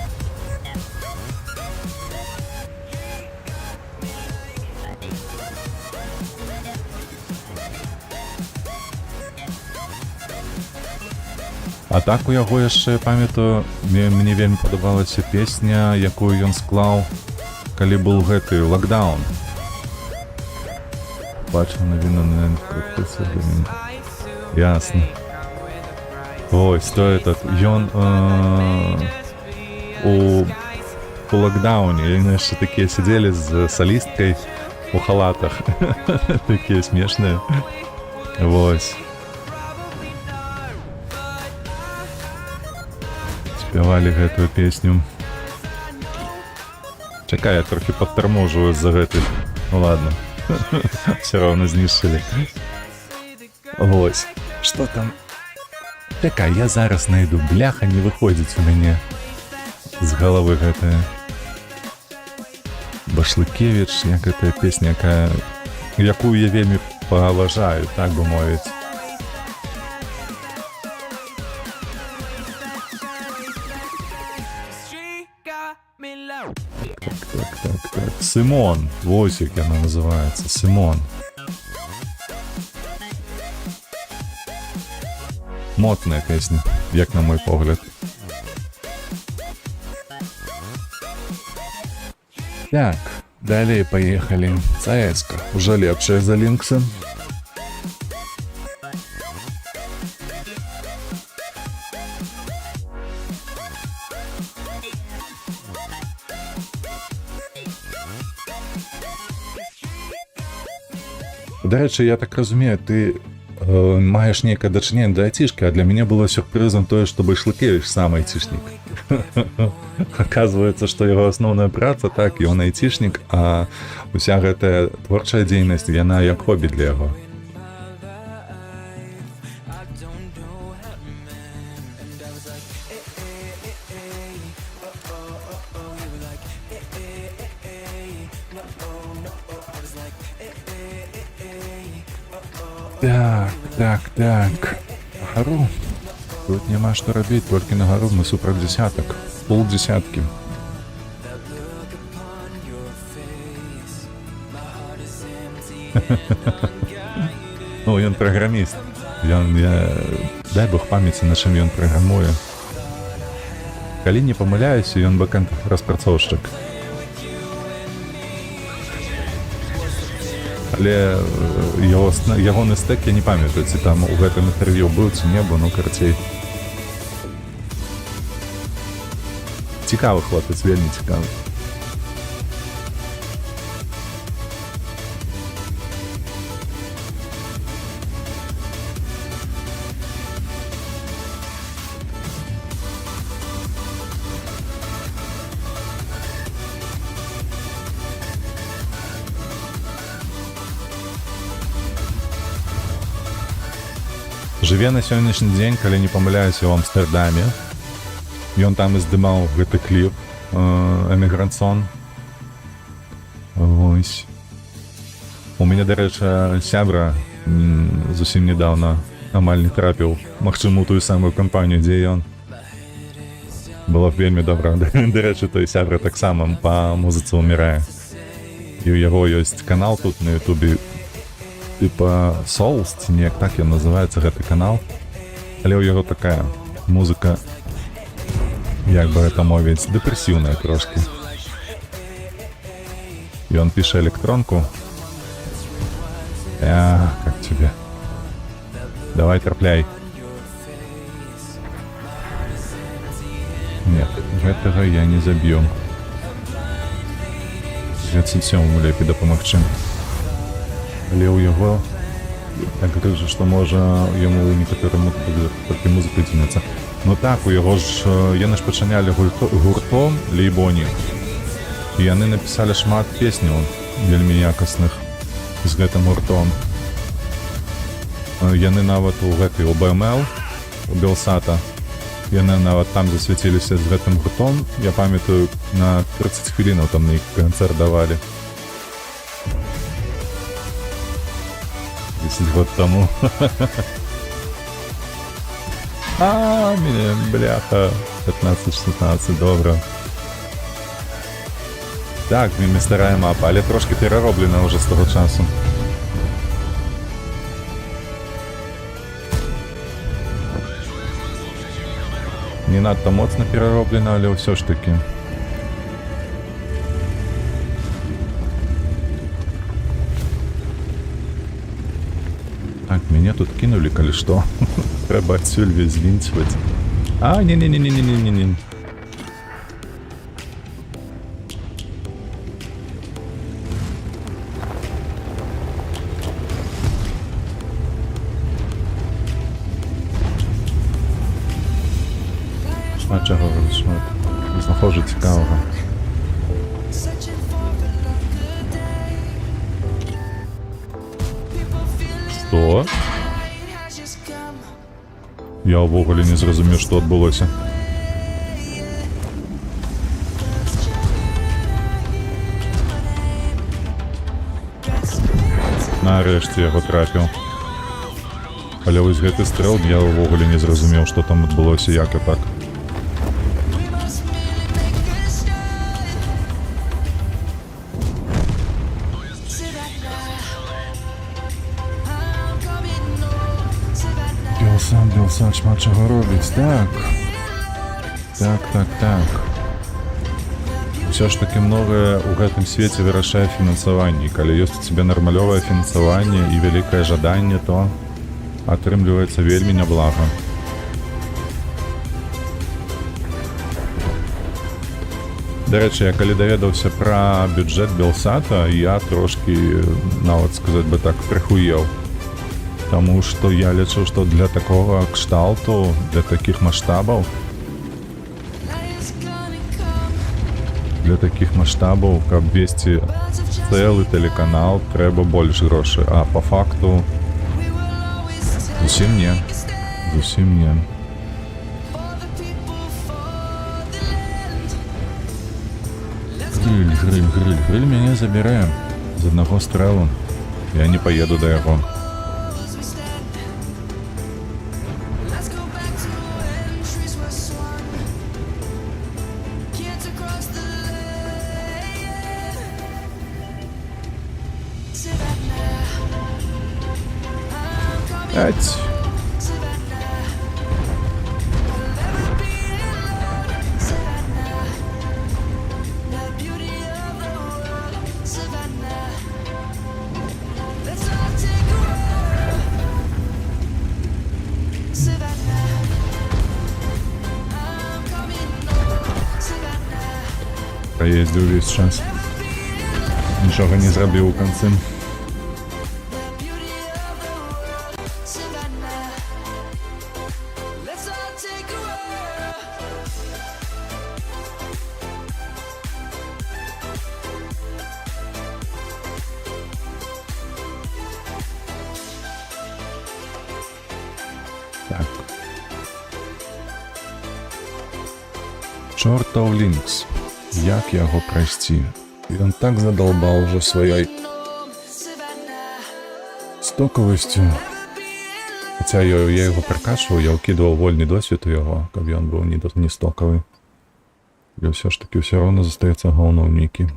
А так у яго яшчэ, памятаю, мне вельмі падабалася песня, якую ён склаў, калі быў гэты локдаун. Бачу навіну на подписываю. Ясно. Ось, то этот, ён у локдауне, яны яшчэ такія сидзелі з солісткай у халатах. Такія смешныя. Вось. Спявалі гэтую песню. Чакай, я трохі падтарможваю з-за гэтых. Ну ладно. Все равно знішчылі. Вось. Што там? Чакай, я зараз найду. Бляха не выходзіць у мяне з галавы гэтая. Башлыкевіч, як гэтая песня, якую я вельмі паважаю, так бы мовіць. Так. Симон. Вось як яна называецца. Симон. Мотная песня, як на мой погляд. Так, далее поехали. CS-ка. Уже лепшая за Линкса. До речі, я так разумею, ты маеш нейкае дачыненне да айцішкі, а для мяне было сюрпрызам тое, што Башлыкевіч сам айцішнік. Оказывается, што яго асноўная праца, так, ён айцішнік, а уся гэтая творчая дзейнасць, яна як хобі для яго. Так. Гару. Тут няма што рабіць, толькі на гару мы супраць дзесятак. Полдзесяткі. Ну, ён праграміст. Дай Бог памяці, на чым ён праграмуе. Калі не памыляюся, ён бэкэнд распрацоўшчык. Але ягоны стэк я не памятаю, ці там у гэтым інтэрв'ю быў, ці не быў, ну, карацей. Цікавы хлопец, вельмі цікавы. Жыве на сённяшні дзень, калі не памыляюся, ў Амстэрдаме. Ён там і здымаў гэты кліп «Эмігрансон». Вось. У мяне, дарэчы, сябра зусім недавно амаль не трапіў, магчыма, у тую самую кампанію, дзе ён. Было б вельмі добра. Дарэчы, той сябра таксама па музыцы ўмірае. І ў яго ёсць канал тут на ютубе, типа Souls, ці неяк так ён называецца гэты канал. Але ў яго такая музыка, як бы гэта мовіць, дэпрэсіўная трошки. Ён піша электронку. Как тебе? Давай трапляй. Нет, гэтага я не заб'ю. 37-му лепей дапамагчы. Але ў яго так грыжа, што можа яму некаторым толькі музыка дзінацца. Ну так, у яго ж яны ж пачынялі гуртом Лейбоні. І яны напісалі шмат песняў вельмі якасных з гэтым гуртом. Яны нават у гэтай у БМЛ, у Белсата, яны нават там засвяціліся з гэтым гуртом. Я памятаю, на 30 хвілінаў там на іх канцэрт давалі. 10 год таму. Мне, бляха, 15-16, добра. Так, вельмі старая мапа, але трошки перароблена ўжо з таго часу. Не надта моцна перароблена, але ўсё ж такі. Так, мяне тут кинули, калі што. Трэба адсюль весь звінцваць. Не-не-не-не-не-не-не-не. Шмат чаго, шмат. Знаходжу цікавага. Што? Я ўвогуле не зразумеў, што адбылося. Нарэшце яго трапіў. Але вось гэты стрэл я ўвогуле не зразумеў, што там адбылося, як і так. Белсан шмат чаго робіць, так. Так. Усё ж таки многае ў гэтым свеце вырашае фінансаванне. Калі ёсць у цябе нармалёвае фінансаванне і вялікае жаданне, то атрымліваецца вельмі няблага. Дарэчы, я калі даведаўся пра бюджэт Белсата, я трошки, нават сказаць бы так, прыхуеў. Таму што я лічу, што для такога кшталту, для такіх маштабаў, каб весці цэлы тэлеканал, трэба больш грошай, а па факту зусім не. Грыль мяне забірае з аднаго стрэлу. Я не паеду да яго. Ать. Проездил весь час. Нічого не зробив у конце. Так. Чортаў Лінкс. Як яго прайсці? Ён так задолбал уже сваёй стокавасцю. Хаця я яго пракачваў, я ўкідваў вольны досвед у яго, каб ён быў не стокавы. І ўсё ж такі ўсё роўна застаецца галоўным нейкі.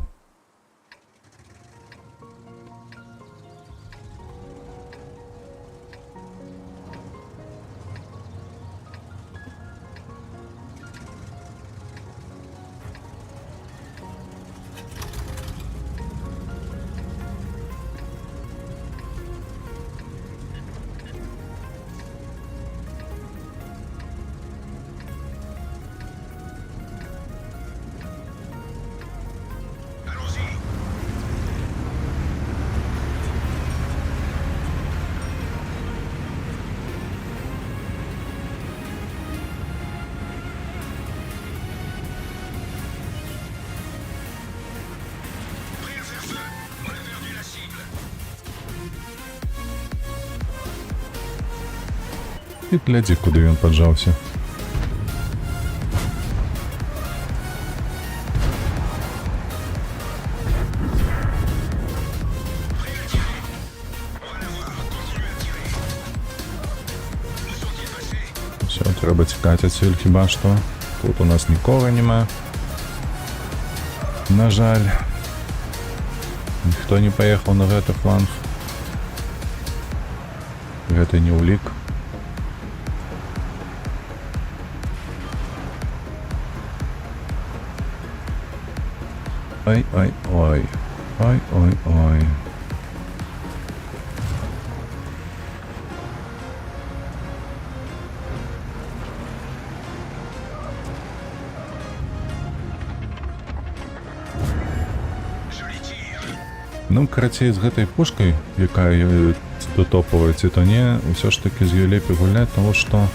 Ты глядзі, куды ён паджаўся. Все, трэба цікаць адсюль хіба што. Тут у нас нікога няма. На жаль. Ніхто не паехаў на гэты фланг. Гэта не ўлік. Ой-ой-ой. Ой-ой-ой. Ну, карацей, з гэтай пушкай, якая ці то топавая, ці то не, ўсё ж такі з ёй лепей гуляць, тому што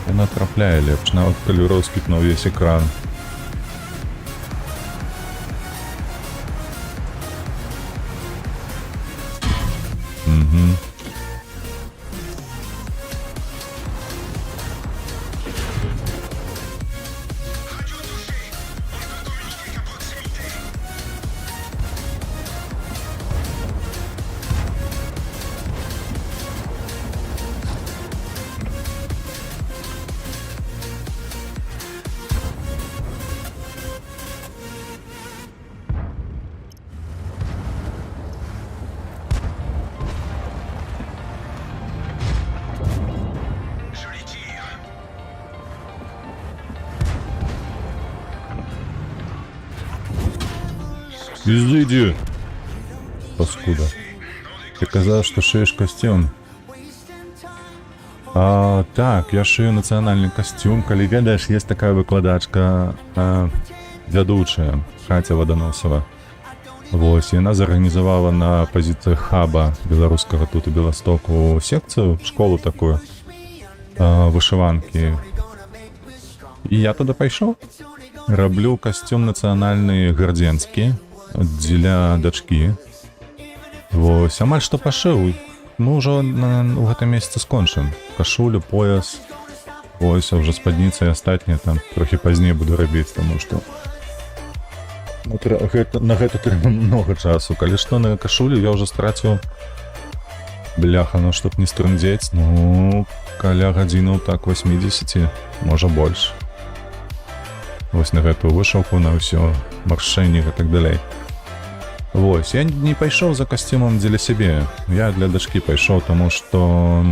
яна трапляе лепш, нават калі роскіпнуў увесь экран. Изыди, паскуда. Ты казав, што шыеш касцюм. Так, я шыю нацыянальны касцюм. Калі ведаеш, есть такая выкладачка вядучая, Катя Ваданосова. Вось, яна зарганізавала на пазіцыях хаба беларускага тут у Беластоку секцыю, школу такую, вышыванкі. І я туды пайшоў. Раблю касцюм нацыянальны гардзенскі дзеля дачкі. Вось, амаль што пашыў. Мы ўжо у гэтым месяцы скончым. Кашулю, пояс. Вось, а ўжо спадніцы і астатнія там трохі пазней буду рабіць, таму што на гэта трэба многа часу. Калі што на кашулю я ўжо страціў, бляха, ну чтоб не стрындзець, ну каля гадзінаў так 80, можа больш. Вось на гэтую вышаўку, на ўсё маршэнне і так далей. Вось, я не пайшоў за касцюмам дзеля сябе. Я для дачкі пайшоў, таму што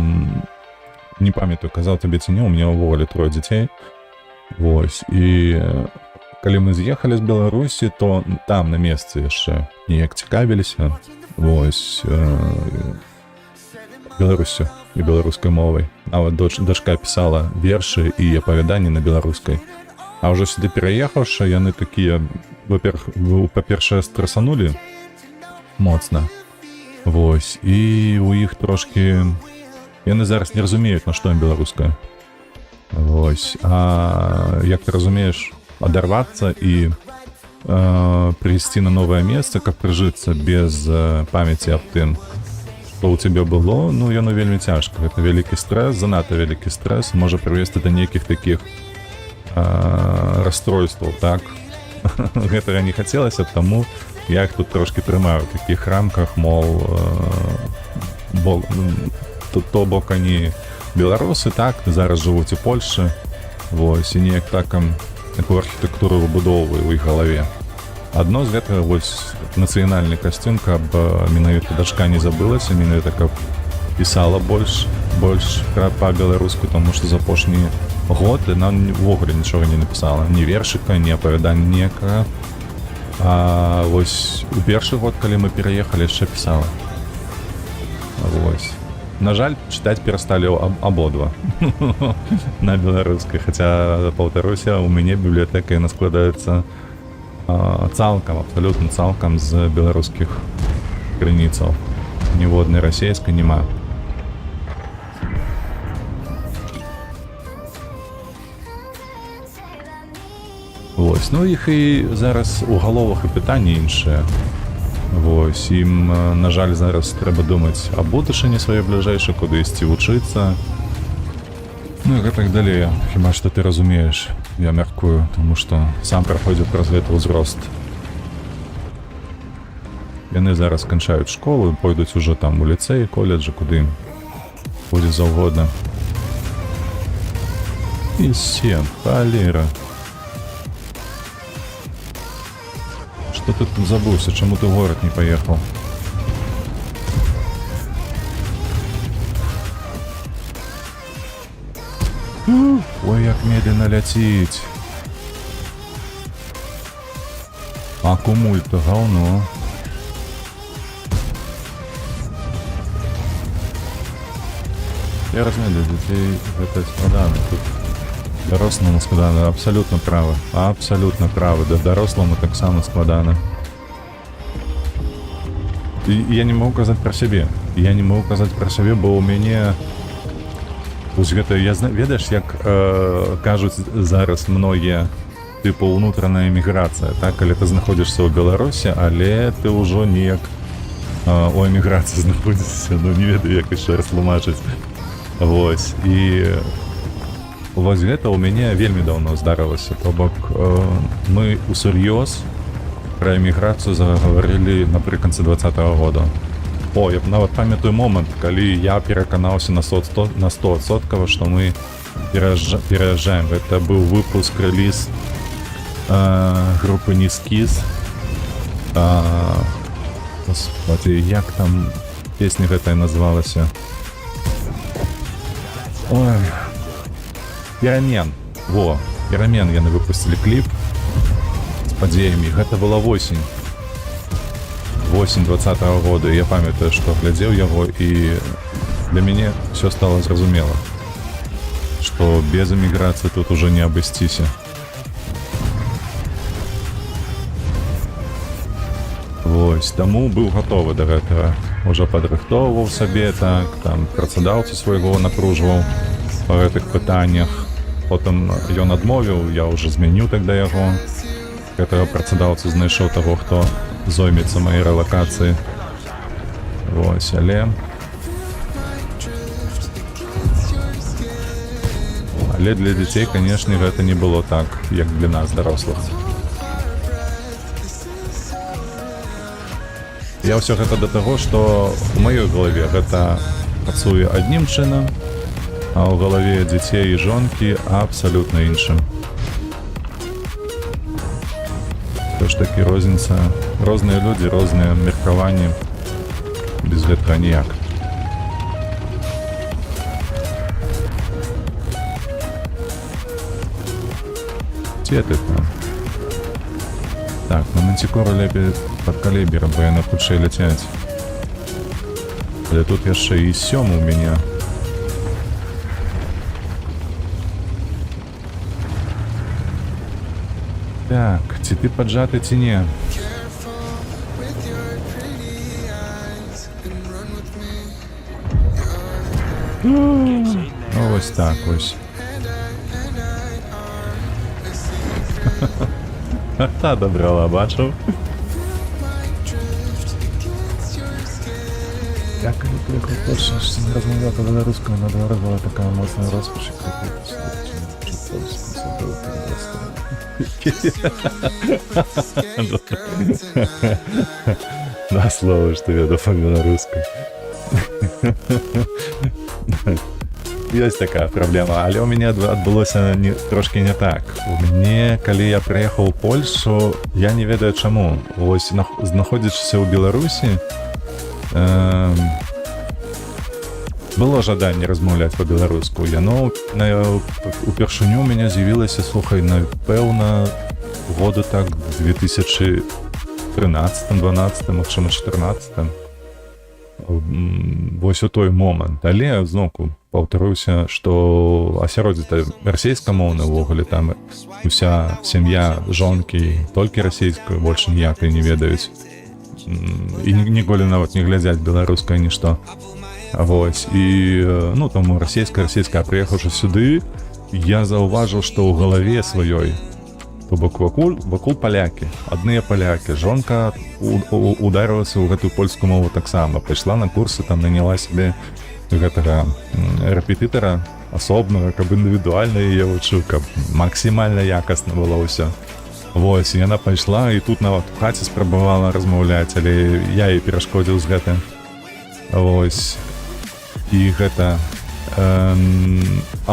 не памятаю, казаў табе ці не, у мяне ўвогуле 3 дзяцей. Вось, і калі мы з'ехалі з Беларусі, то там на месцы яшчэ неяк цікавіліся. Вось, Беларусю і беларускай мовай. Нават дачка пісала вершы і апавяданні на беларускай. А ўжо сюды пераехаўшы, яны такія, па-першае, страсанулі моцна. Вось, і у іх трошкі... Яны зараз не разумеюць, на што ім беларуская. Вось, а як ты разумееш, адарвацца і прыйсці на новае месца, каб прыжыцца без памяці аб тым, што ў цябе было, ну, яно вельмі цяжка. Гэта вялікі стрэс, занадта вялікі стрэс, можа прывесці да нейкіх такіх расстройстваў, так? Гэтага не хацелася, таму я іх тут трошки трымаю ў такіх рамках, мол, то бок они беларусы, так, зараз жывуць у Польшы, вось, і неяк такую архітэктуру выбудоўваю ў іх галаве. Адно з гэтага, вось, нацыянальны касцюм, каб менавіта дачка не забылася, менавіта каб пісала больш па-беларуску, таму што за апошні год яна ўвогуле нічога не напісала, ні вершыка, ні апавядання ніякага. А вось у першы год, калі мы пераехалі, яшчэ пісала. Вось. На жаль, чытаць перасталі абодва на беларускай, хаця, паўтаруся, у мяне бібліятэка яна складаецца цалкам, абсалютна цалкам з беларускіх крыніцаў. Ніводнай расейскай няма. Вось, ну іх і зараз у галовах і пытанні іншыя. Вось, ім, на жаль, зараз трэба думаць аб будучыні сваёй бліжэйшай, куды ісці вучыцца. Ну і гэтак далей, хіба што ты разумееш, я мяркую, тому што сам праходзіў праз гэты ўзрост. Яны зараз канчаюць школу, пойдуць ужо там у ліцэй, коледжы, куды будзе заўгодна. І 7, халера. Што ты тут забыўся, чаму ты ў горад не паехаў? Ой, як медленно ляціць. Акумуль-то гаўно. Я разумею, для дзяцей гэта складана. Тут дарослому складана, абсалютна правы. Абсалютна правы. Да даросламу таксама складана. І я не магу казаць пра сябе. Я не магу казаць пра сябе, бо ў мяне... Вось гэта, ведаеш, як кажуць зараз многія, типу, ўнутраная эміграцыя, так? Калі ты знаходзішся ў Беларусі, але ты ўжо неяк у эміграцыі знаходзішся, ну не ведаю, як яшчэ растлумачыць. Вось, і вось гэта ў мяне вельмі даўно здарылася. То бок, мы усур'ёз пра эміграцыю загаварылі напрыканцы 20-го года. О, я нават памятаю момант, калі я пераканаўся на 100%, што мы пераязджаем. Гэта быў выпуск, рэліз групы Нискиз. Господи, як там песня гэтая назвалася? Ой, Перамен. Во, Перамен, яны выпусцілі кліп з падзеямі. Гэта была восень 20-го года. Я памятаю, што глядзеў яго, і для мяне все стало зразумела, што без эміграцыі тут уже не абысціся. Вось, таму быў гатовы да гэтага. Уже падрыхтоўваў сабе, так, там працадаўцу свайго напружваў па гэтых пытаннях. Потым ён адмовіў, я уже змяніў тогда яго. Гэтага працадаўцу знайшоў таго, хто зоймецца маёй рэлакацыі. Вось, але для дзяцей, канешне, гэта не было так, як для нас, дарослых. Я ўсё гэта да таго, што ў маёй галаве гэта працуе аднім чынам, а ў галаве дзяцей і жонкі абсалютна іншым. Тож такі розніца. Розныя людзі, розныя меркаванні. Без гэтага ніяк. Дзе ты там? Так, на Мантикору лепей пад каліберам, бо яны хутчэй ляцяць. Але тут яшчэ і 7 у мяне. Так, ці ты паджаты, ці не? Ну, вось так, вось. Та добрала, бачив? Я коли приїхав перше, що не розмовляв по-білоруському, на 2 рази була така моцна розпач, і Да, слово, что веду по-білоруському. Ёсць такая праблема, але ў мяне адбылося трошкі не так. У мяне, калі я прыехаў у Польшу, я не ведаю чаму. Вось, знаходзячыся ў Беларусі, было жаданне размаўляць па-беларуску. Яно упершыню у мяне з'явілася, слухай, напэўна, году так 2013-12, магчыма, 14. Вось у той момант. Але, зноўку, паўтаруся, што асяроддзе расейскамоўны ўвогуле, там уся сям'я, жонкі толькі расейскую, больш ніякай не ведаюць. І ніколі нават не глядзяць беларускае нішто. Вось, і, ну, таму расейская, прыехаўшы сюды, я заўважыў, што ў галаве сваёй То бок вакол палякі, адныя палякі. Жонка ударылася ў гэтую польскую мову таксама. Пайшла на курсы, там наняла сябе гэтага рэпетытара асобнага, каб індывідуальна яе вучыў, каб максімальна якасна было ўсё. Вось, яна пайшла і тут нават у хаце спрабавала размаўляць, але я ёй перашкодзіў з гэтым. Вось. І гэта... А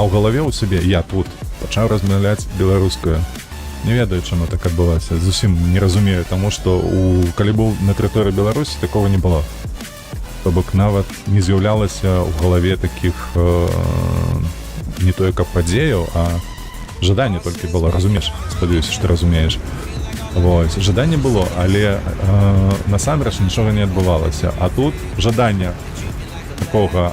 ў галаве ў сабе я тут пачаў размаўляць беларускую. Не ведаю, чаму так адбылася. Зусім не разумею, таму што калі быў на тэрыторыі Беларусі, такога не было. То бок нават не з'яўлялася ў галаве такіх не тое каб падзеяў, а жаданне толькі было, разумееш? Спадзяюся, што разумееш. Вось, жаданне было, але насамрэч нічога не адбывалася. А тут жадання такога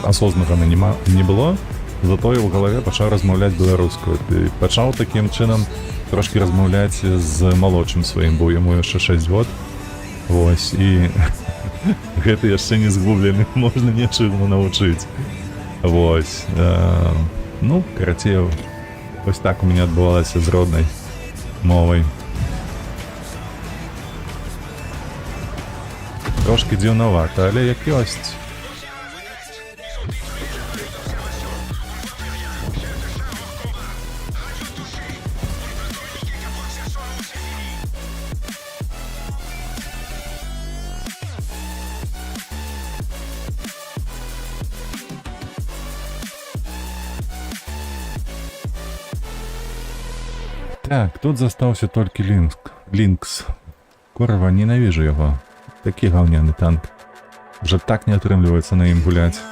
асознага не было, затое ў галаве пачаў размаўляць беларускую. І пачаў такім чынам трошкі размаўляць з малодшым сваім, бо яму яшчэ 6 год. Вось, і гэта яшчэ не згублены, можна нечаму навучыць. Вось, ну, карацей, вось так у мяне адбывалася з роднай мовай. Трошки дзіўнавата, але як ёсць. Так, тут застаўся толькі Лінкс. Курва, ненавіжу яго. Такі гаўняны танк. Уже так не атрымліваецца на ім гуляць.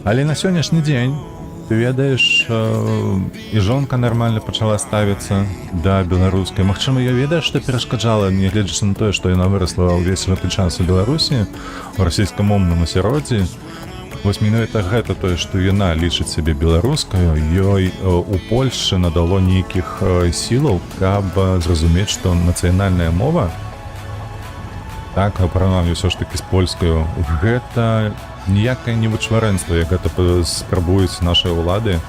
Але на сённяшні дзень, ты ведаеш, і жонка нармальна пачала ставіцца да беларускай. Магчыма, я ведаеш, што перашкаджала, не гледзячы на тое, што яна вырасла ўвесь гэты час у Беларусі, у расійскамоўным асяроддзі. Вось менавіта гэта тое, што яна лічыць сябе беларускаю, ёй у Польшчы надало нейкіх сілаў, каб зразумець, што нацыянальная мова, так, параўнанні ўсё ж такі з польскаю, гэта ніякае не вычварэнства, як гэта спрабуюць нашыя ўлады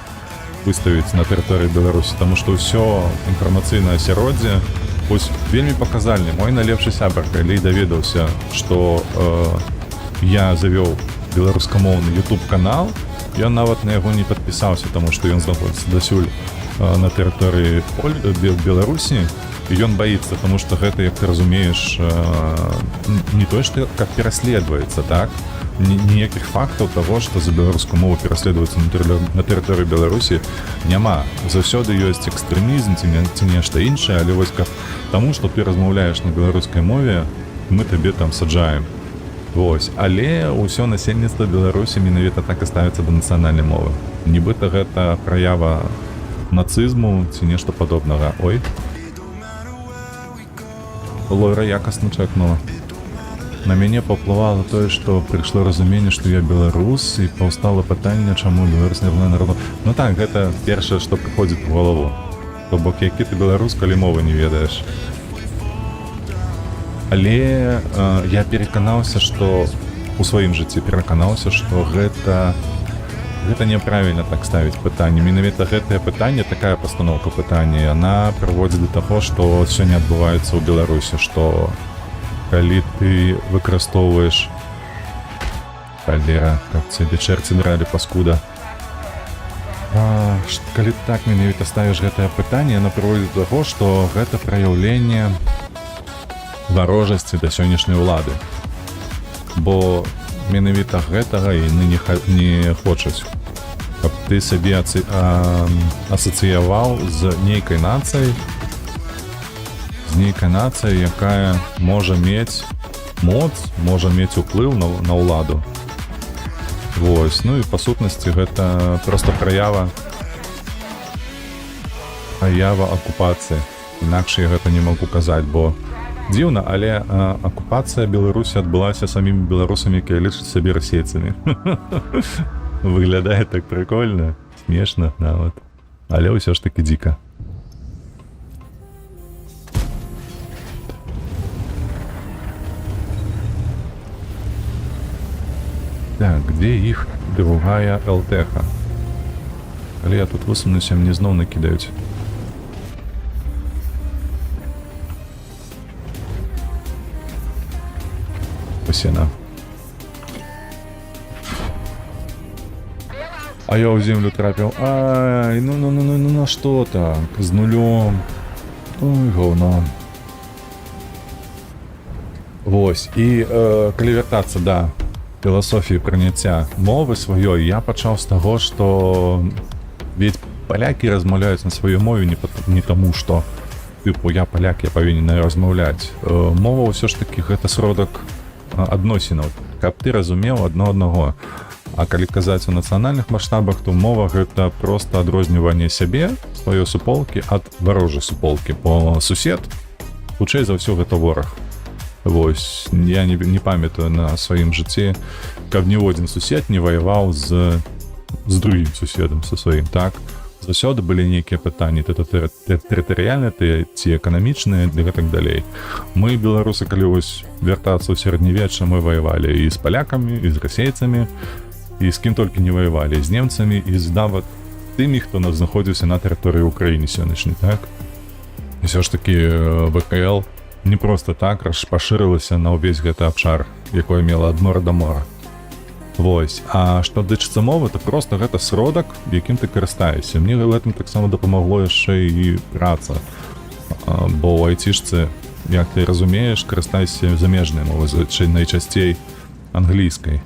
выставіць на тэрыторыі Беларусі, таму што ўсё інфармацыйнае асяроддзе, вось вельмі паказальны. Мой найлепшы сябар, калі даведаўся, што я завёў беларускамоўны YouTube-канал, ён нават на яго не падпісаўся, таму што ён знаходзіцца дасюль на тэрыторыі Беларусі, і ён баіцца, таму што гэта, як ты разумееш, не тое, што как пераследуецца, так? Ніякіх фактаў таго, што за беларускую мову пераследуецца на тэрыторыі Беларусі, няма. Заўсёды ёсць экстрэмізм ці нешта іншае, але вось каб таму, што ты размаўляеш на беларускай мове, мы табе там саджаем. Вось, але ўсё насельніцтва Беларусі менавіта так і ставіцца да нацыянальнай мовы. Нібыта гэта праява нацызму ці нешта падобнага. Ой. Лойра якасна чэкнула. На мяне паўплывала тое, што прыйшло разуменне, што я беларус, і паўстала пытанне, чаму беларус не роўна народу. Ну так, гэта першае, што прыходзіць у галаву. То бок, які ты беларус, калі мовы не ведаеш. Але я пераканаўся, што у сваім жыцці пераканаўся, што гэта няправільна так ставіць пытанне. Менавіта гэтае пытанне, такая пастаноўка пытання, яна прыводзіць да таго, што сёння адбываецца ў Беларусі, што калі ты выкарыстоўваеш халера, каб цябе чэрці дралі, паскуда. Калі так менавіта ставіш гэтае пытанне, яно прыводзіць да таго, што гэта праяўленне варожасці да сённяшняй улады. Бо менавіта гэтага яны не хочуць, каб ты сабе асацыяваў з нейкай нацыяй, нейкая нацыя, якая можа мець моц, можа мець уплыў на ўладу. Вось, ну і па сутнасці гэта проста праява акупацыі. Інакш я гэта не магу казаць, бо дзіўна, але акупацыя Беларусі адбылася самімі беларусамі, якія лічаць сабе расейцамі. Выглядае так прикольна, смешна нават, але ўсё ж такі дзіка. Так, где их другая ЛТХ? Але я тут высунуся, мне зноў накидаюць. Посена. А я у землю трапил. Ай, ну на что так? С нулем. Ой, говно. Вось. І калі вяртацца да філасофіі прыняцця мовы сваёй, я пачаў з таго, што ведь палякі размаўляюць на сваёй мове не таму, што тыпу я паляк, я павінен размаўляць. Мова ўсё ж такі гэта сродак адносінаў, каб ты разумеў адно аднаго. А калі казаць у нацыянальных маштабах, то мова гэта проста адрозніванне сябе, сваёй суполкі ад варожай суполкі, бо сусед хутчэй за ўсё гэта вораг. Вось, я не памятаю на сваім жыцці, каб ніводзін сусед не ваяваў з другім суседам, са сваім, так? Заўсёды былі нейкія пытанні, тэрытарыяльныя, ці эканамічныя, і гэтак далей. Мы, беларусы, калі вось вяртацца ў сярэднявечча, мы ваявалі і з палякамі, і з расейцамі, і з кім толькі не ваявалі, з немцамі, і з нават тымі, хто нас знаходзіўся на тэрыторыі Украіны сённяшняй, так? І ўсё ж такі ВКЛ не просто так пашырылася на ўвесь гэты абшар, якое мела ад мора да мора. Вось. А што дычыцца мовы, то просто гэта сродак, якім ты карыстаешся. Мне гэтым таксама дапамагло яшчэ і праца. Бо ў айцішцы, як ты разумееш, карыстайся замежнай мовай, найчасцей англійскай.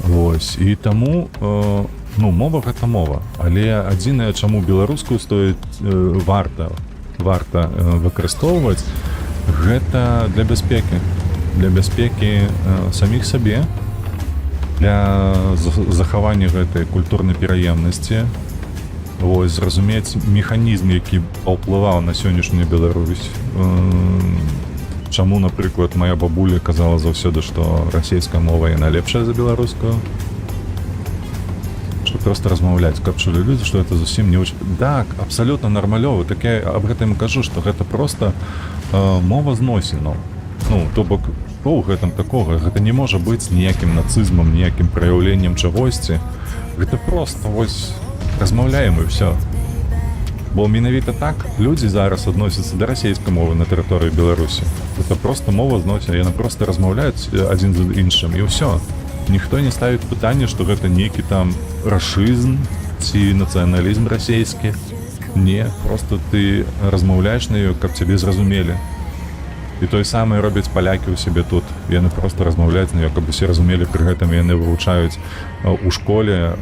Вось. І таму, мова гэта мова. Але адзінае, чаму беларускую стоіць варта выкарыстоўваць, гэта для бяспекі саміх сабе, для захавання гэтай культурнай пераемнасці, вось, зразумець механізм, які паўплываў на сённяшнюю Беларусь. Чаму, напрыклад, моя бабуля казала заўсёды, што расійская мова яна лепшая за беларускую. Просто размаўляць, каб чулі людзі, што гэта зусім не очень... Так, абсалютна нармалёва, так я аб гэтым кажу, што гэта просто мова зносінаў. То бок, што ў гэтым такога? Гэта не можа быць ніякім нацызмам, ніякім праяўленнем чагосьці. Гэта просто, вось, размаўляем і ўсё. Бо менавіта так людзі зараз адносяцца да расійскай мовы на тэрыторыі Беларусі. Гэта просто мова зносіна, яны просто размаўляюць адзін з іншым, і ўсё. Ніхто не ставіць пытанне, што гэта нейкі там рашызм ці нацыяналізм расійскі. Не, просто ты размаўляеш на ёй, каб цябе зразумелі. І тое самае робяць палякі ў сябе тут. Яны просто размаўляюць на ёй, каб усе разумелі, пры гэтым яны вывучаюць у школе,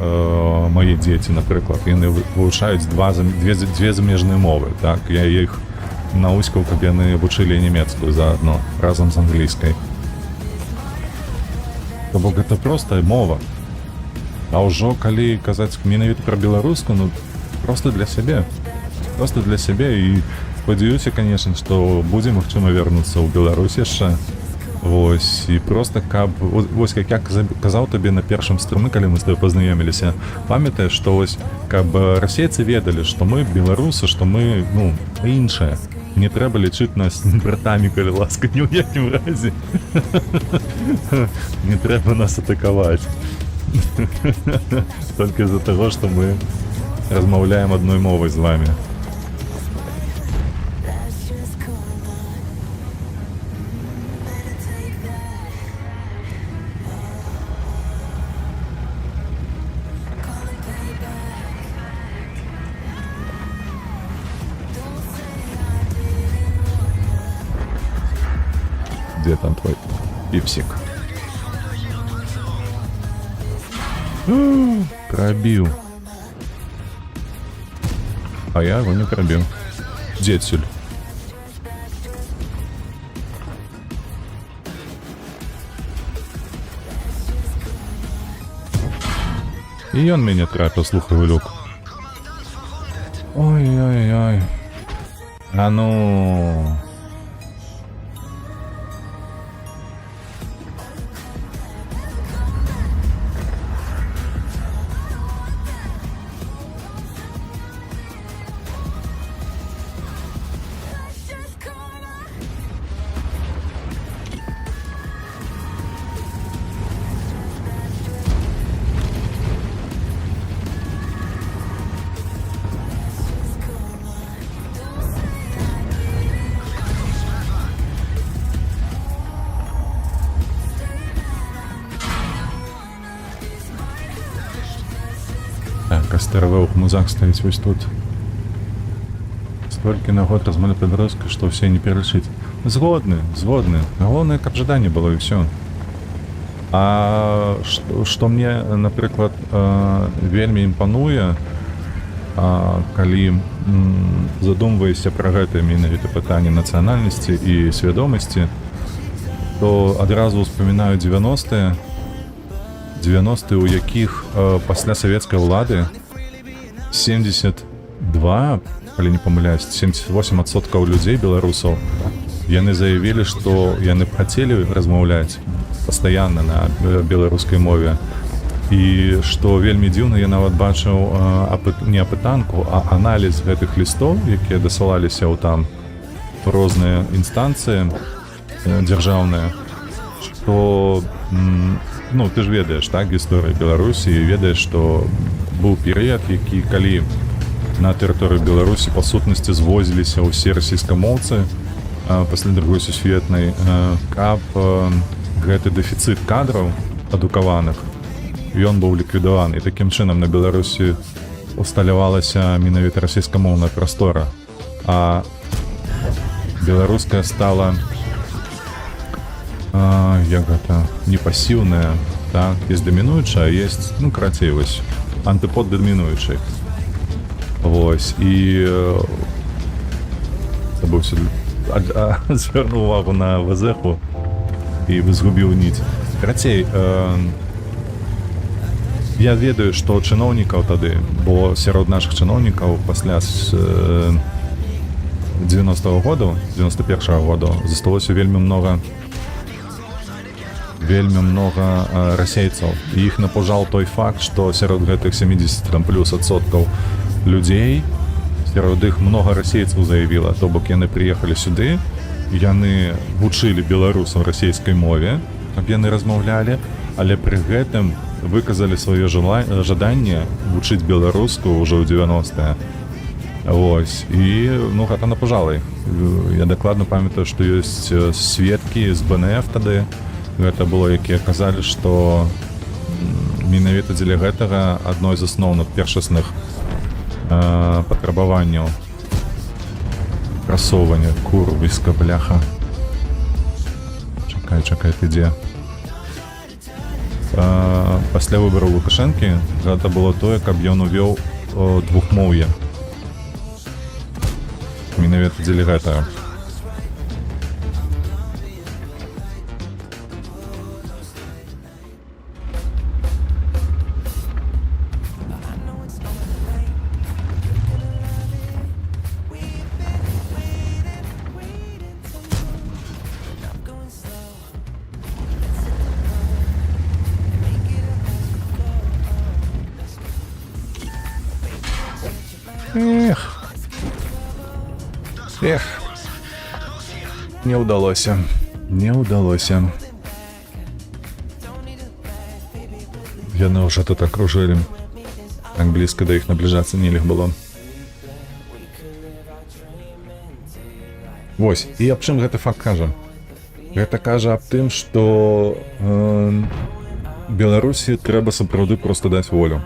мае дзеці, напрыклад, яны вывучаюць дзве замежныя мовы, так? Я іх наўскаў, каб яны вучылі нямецкую заадно, разам з англійскай. Бо гэта проста мова. А ўжо калі казаць менавіта пра беларускую, просто для сябе. Просто для сябе, і спадзяюся, конечно, што будзе магчыма вярнуцца ў Беларусь яшчэ. Вось, і просто каб... Вось, як я казаў табе на першым стрымы, калі мы з тобой пазнаёміліся, памятаеш, што вось, каб расейцы ведалі, што мы беларусы, што мы, іншыя. Не трэба лічыць нас братамі, калі ласка, ні ў якім разе. Не трэба нас атакаваць. Толькі з-за таго, што мы размаўляем адной мовай з вамі. Где там твой пипсик? Пробил. А я его не пробил. Детель. И он меня трапил, слуховый люк. Ой-ой-ой. А ну... старовых музах стаіць вось тут. Столькі на год размовляць па-беларуску, што ўсе не пералічыць. Згодны. Галоўнае, каб жаданне было і ўсё. А што мне, напрыклад, вельмі імпануе, калі задумваешся пра гэтае менавіта пытанне нацыянальнасці і свядомасці, то адразу ўспамінаю 90-е, у якіх пасля савецкай улады 72, калі не памыляюсь, 78% людзей, беларусаў, яны заявілі, што яны б хацелі размаўляць пастаянна на беларускай мове. І што вельмі дзіўна, я нават бачыў не апытанку, а аналіз гэтых лістоў, якія дасылаліся ў там розныя інстанцыі дзяржаўныя, што, ну, ты ж ведаеш, так, гісторыю Беларусі, і ведаеш, што быў перыяд, які, калі на тэрыторыю Беларусі па сутнасці звозіліся ўсе расійскамоўцы пасля Другой сусветнай, каб гэты дэфіцыт кадраў адукаваных, ён быў ліквідаваны. І такім чынам на Беларусі усталявалася менавіта расійскамоўная прастора, а беларуская стала як гэта, не пасіўная, так, есть дамінуючая, а есть, ну, карацей, вось, антыпод дамінуючай. Вось, і забыўся, звярнуў увагу на ВЗХу і згубіў ніць. Карацей, я ведаю, што чыноўнікаў тады, бо сярод нашых чыноўнікаў пасля 90-го году, 91-го году засталося вельмі многа расейцаў. І іх напужаў той факт, што сярод гэтых 70 там плюс адсоткаў людзей, сярод іх многа расейцаў заявіла, то бок яны прыехалі сюды, яны вучылі беларусам расійскай мове, каб яны размаўлялі, але пры гэтым выказалі сваё жаданне вучыць беларускую ўжо ў 90-е. Вось, і, ну, гэта напужала іх. Я дакладна памятаю, што ёсць сведкі з БНФ тады, гэта было, якія казалі, што менавіта дзеля гэтага адной з асноўных першасных патрабаванняў прасоўвання курвіска, бляха. Чакай, ты дзе? Пасля выбараў Лукашэнкі гэта было тое, каб ён увёў двухмоўе. Менавіта дзеля гэтага. Не ўдалося. Яны ўжо тут акружылі. Так блізка да іх набліжацца нельга было. Вось, і аб чым гэты факт кажа? Гэта кажа аб тым, што Беларусі трэба сапраўды проста даць волю.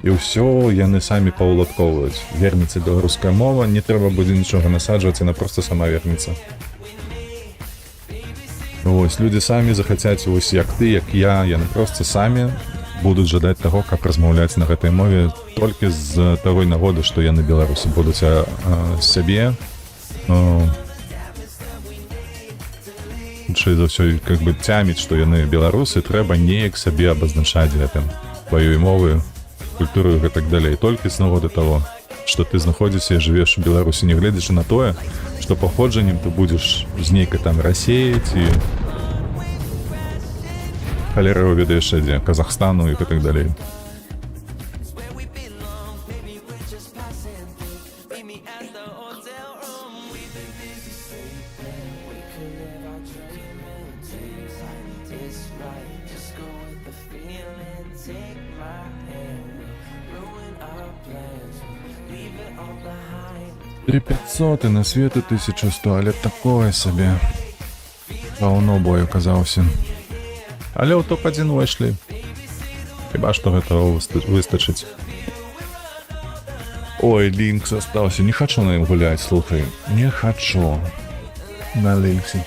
І ўсё яны самі паўладкоўваюць. Вернецца беларуская мова, не трэба будзе нічога насаджваць, яна проста сама вернецца. Вось, людзі самі захацяць, вось як ты, як я, яны проста самі будуць жадаць таго, каб размаўляць на гэтай мове толькі з той нагоды, што яны беларусы будуць сябе. Хутчэй за ўсё, як бы цяміць, што яны беларусы, трэба неяк сабе абазначаць гэтым сваёй моваю, культуру і гэтак далей. Толькі з нагоды таго, што ты знаходзіся і жывеш у Беларусі, не гледзячы на тое, што паходжаннем ты будзеш з нейкай там Расіі ці халера его ведаеш дзе, Казахстану і гэтак далей. Три 500 і на свету 1100, але такое сабе. Паўно бой аказаўся. Але ў топ-1 увайшлі. Хіба што гэтага выстачыць. Ой, Линкс остался. Не хочу на ним гулять, слухай. Не хочу. На Линксе.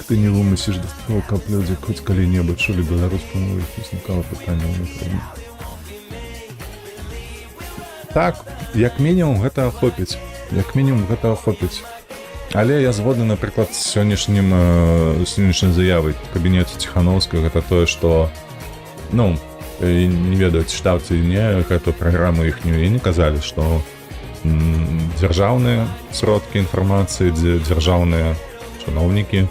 Ты не вымысишь до того, как люди хоть коли-небудь чулі беларускую мову, узнікало пытанне ў них. Так, як мінімум гэта ахопіць. Як мінімум гэта ахопіць. Але я згодны, напрыклад, з сённяшняй заявай кабінету Ціхановскага, гэта тое, што, ну, не ведаю, чытаў ці не, гэту праграму іхнюю, і не казалі, што дзяржаўныя сродкі інфармацыі, дзяржаўныя чыноўнікі,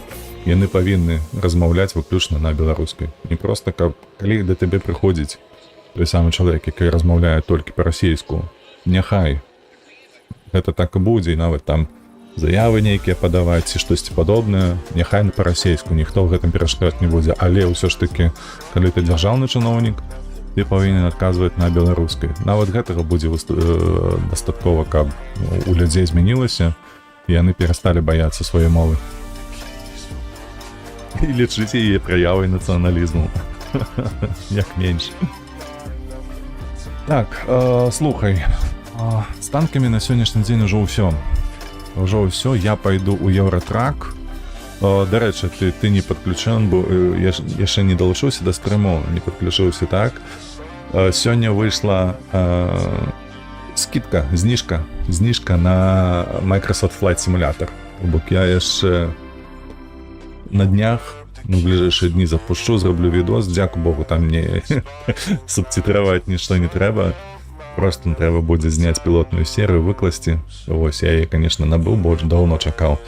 яны павінны размаўляць выключна на беларускай. Не проста, калі да табе прыходзіць той самы чалавек, які размаўляе толькі па-расейску, няхай гэта так і будзе, і нават там заявы нейкія падаваць ці штосьці падобнае, няхай па-расейску, ніхто ў гэтым перашкаджаць не будзе, але ўсё ж такі, калі ты дзяржаўны чыноўнік, ты павінен адказваць на беларускай. Нават гэтага будзе дастаткова, каб у людзей змянілася, і яны перасталі баяцца сваёй мовы. І лічыць яе праявай нацыяналізму. Як менш. Так, слухай, з танкамі на сённяшні дзень ужо ўсё. Ужо ўсё, я пайду ў Еўратрак. Дарэчы, ты не падключэн, бо яшчэ не далучыўся да стрыму, не падключыўся, так? Сёння выйшла скидка, знижка на Microsoft Flight Simulator. Бок я яшчэ на днях, в ближайшие дні запущу, зроблю відос, дякую Богу, там не субтитровать нічто не треба, просто треба буде зняти пілотну серію, викласти. Ось, я її, конечно, набив, бо давно чекав.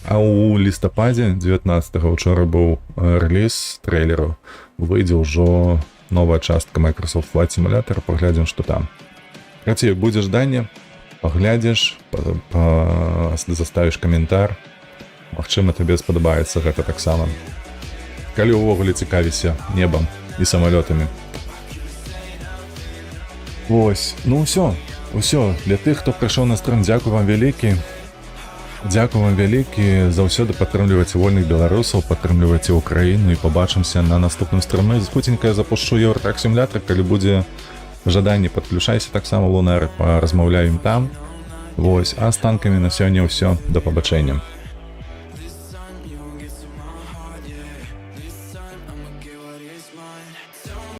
А у листопаді 19-го вчора був реліз трейлеру, вийде вже нова частка Microsoft Flight Simulator, поглядим, що там. Короче, як буде ждання, поглядиш, заставиш коментар, магчыма, табе спадабаецца гэта таксама. Калі ўвогуле цікавіся небам і самалётамі. Вось, ну ўсё. Для тых, хто прыйшоў на стрым, дзякую вам вялікі. Дзякую вам вялікі. Заўсёды падтрымлівайце вольных беларусаў, падтрымлівайце Украіну і пабачымся на наступным стрыме. Хуценька я запушчу Еўратрак Сімулятар, калі будзе жаданне, падключайся таксама Лунар, паразмаўляем там. Вось, а з танкамі на сёння ўсё. Да пабачэння.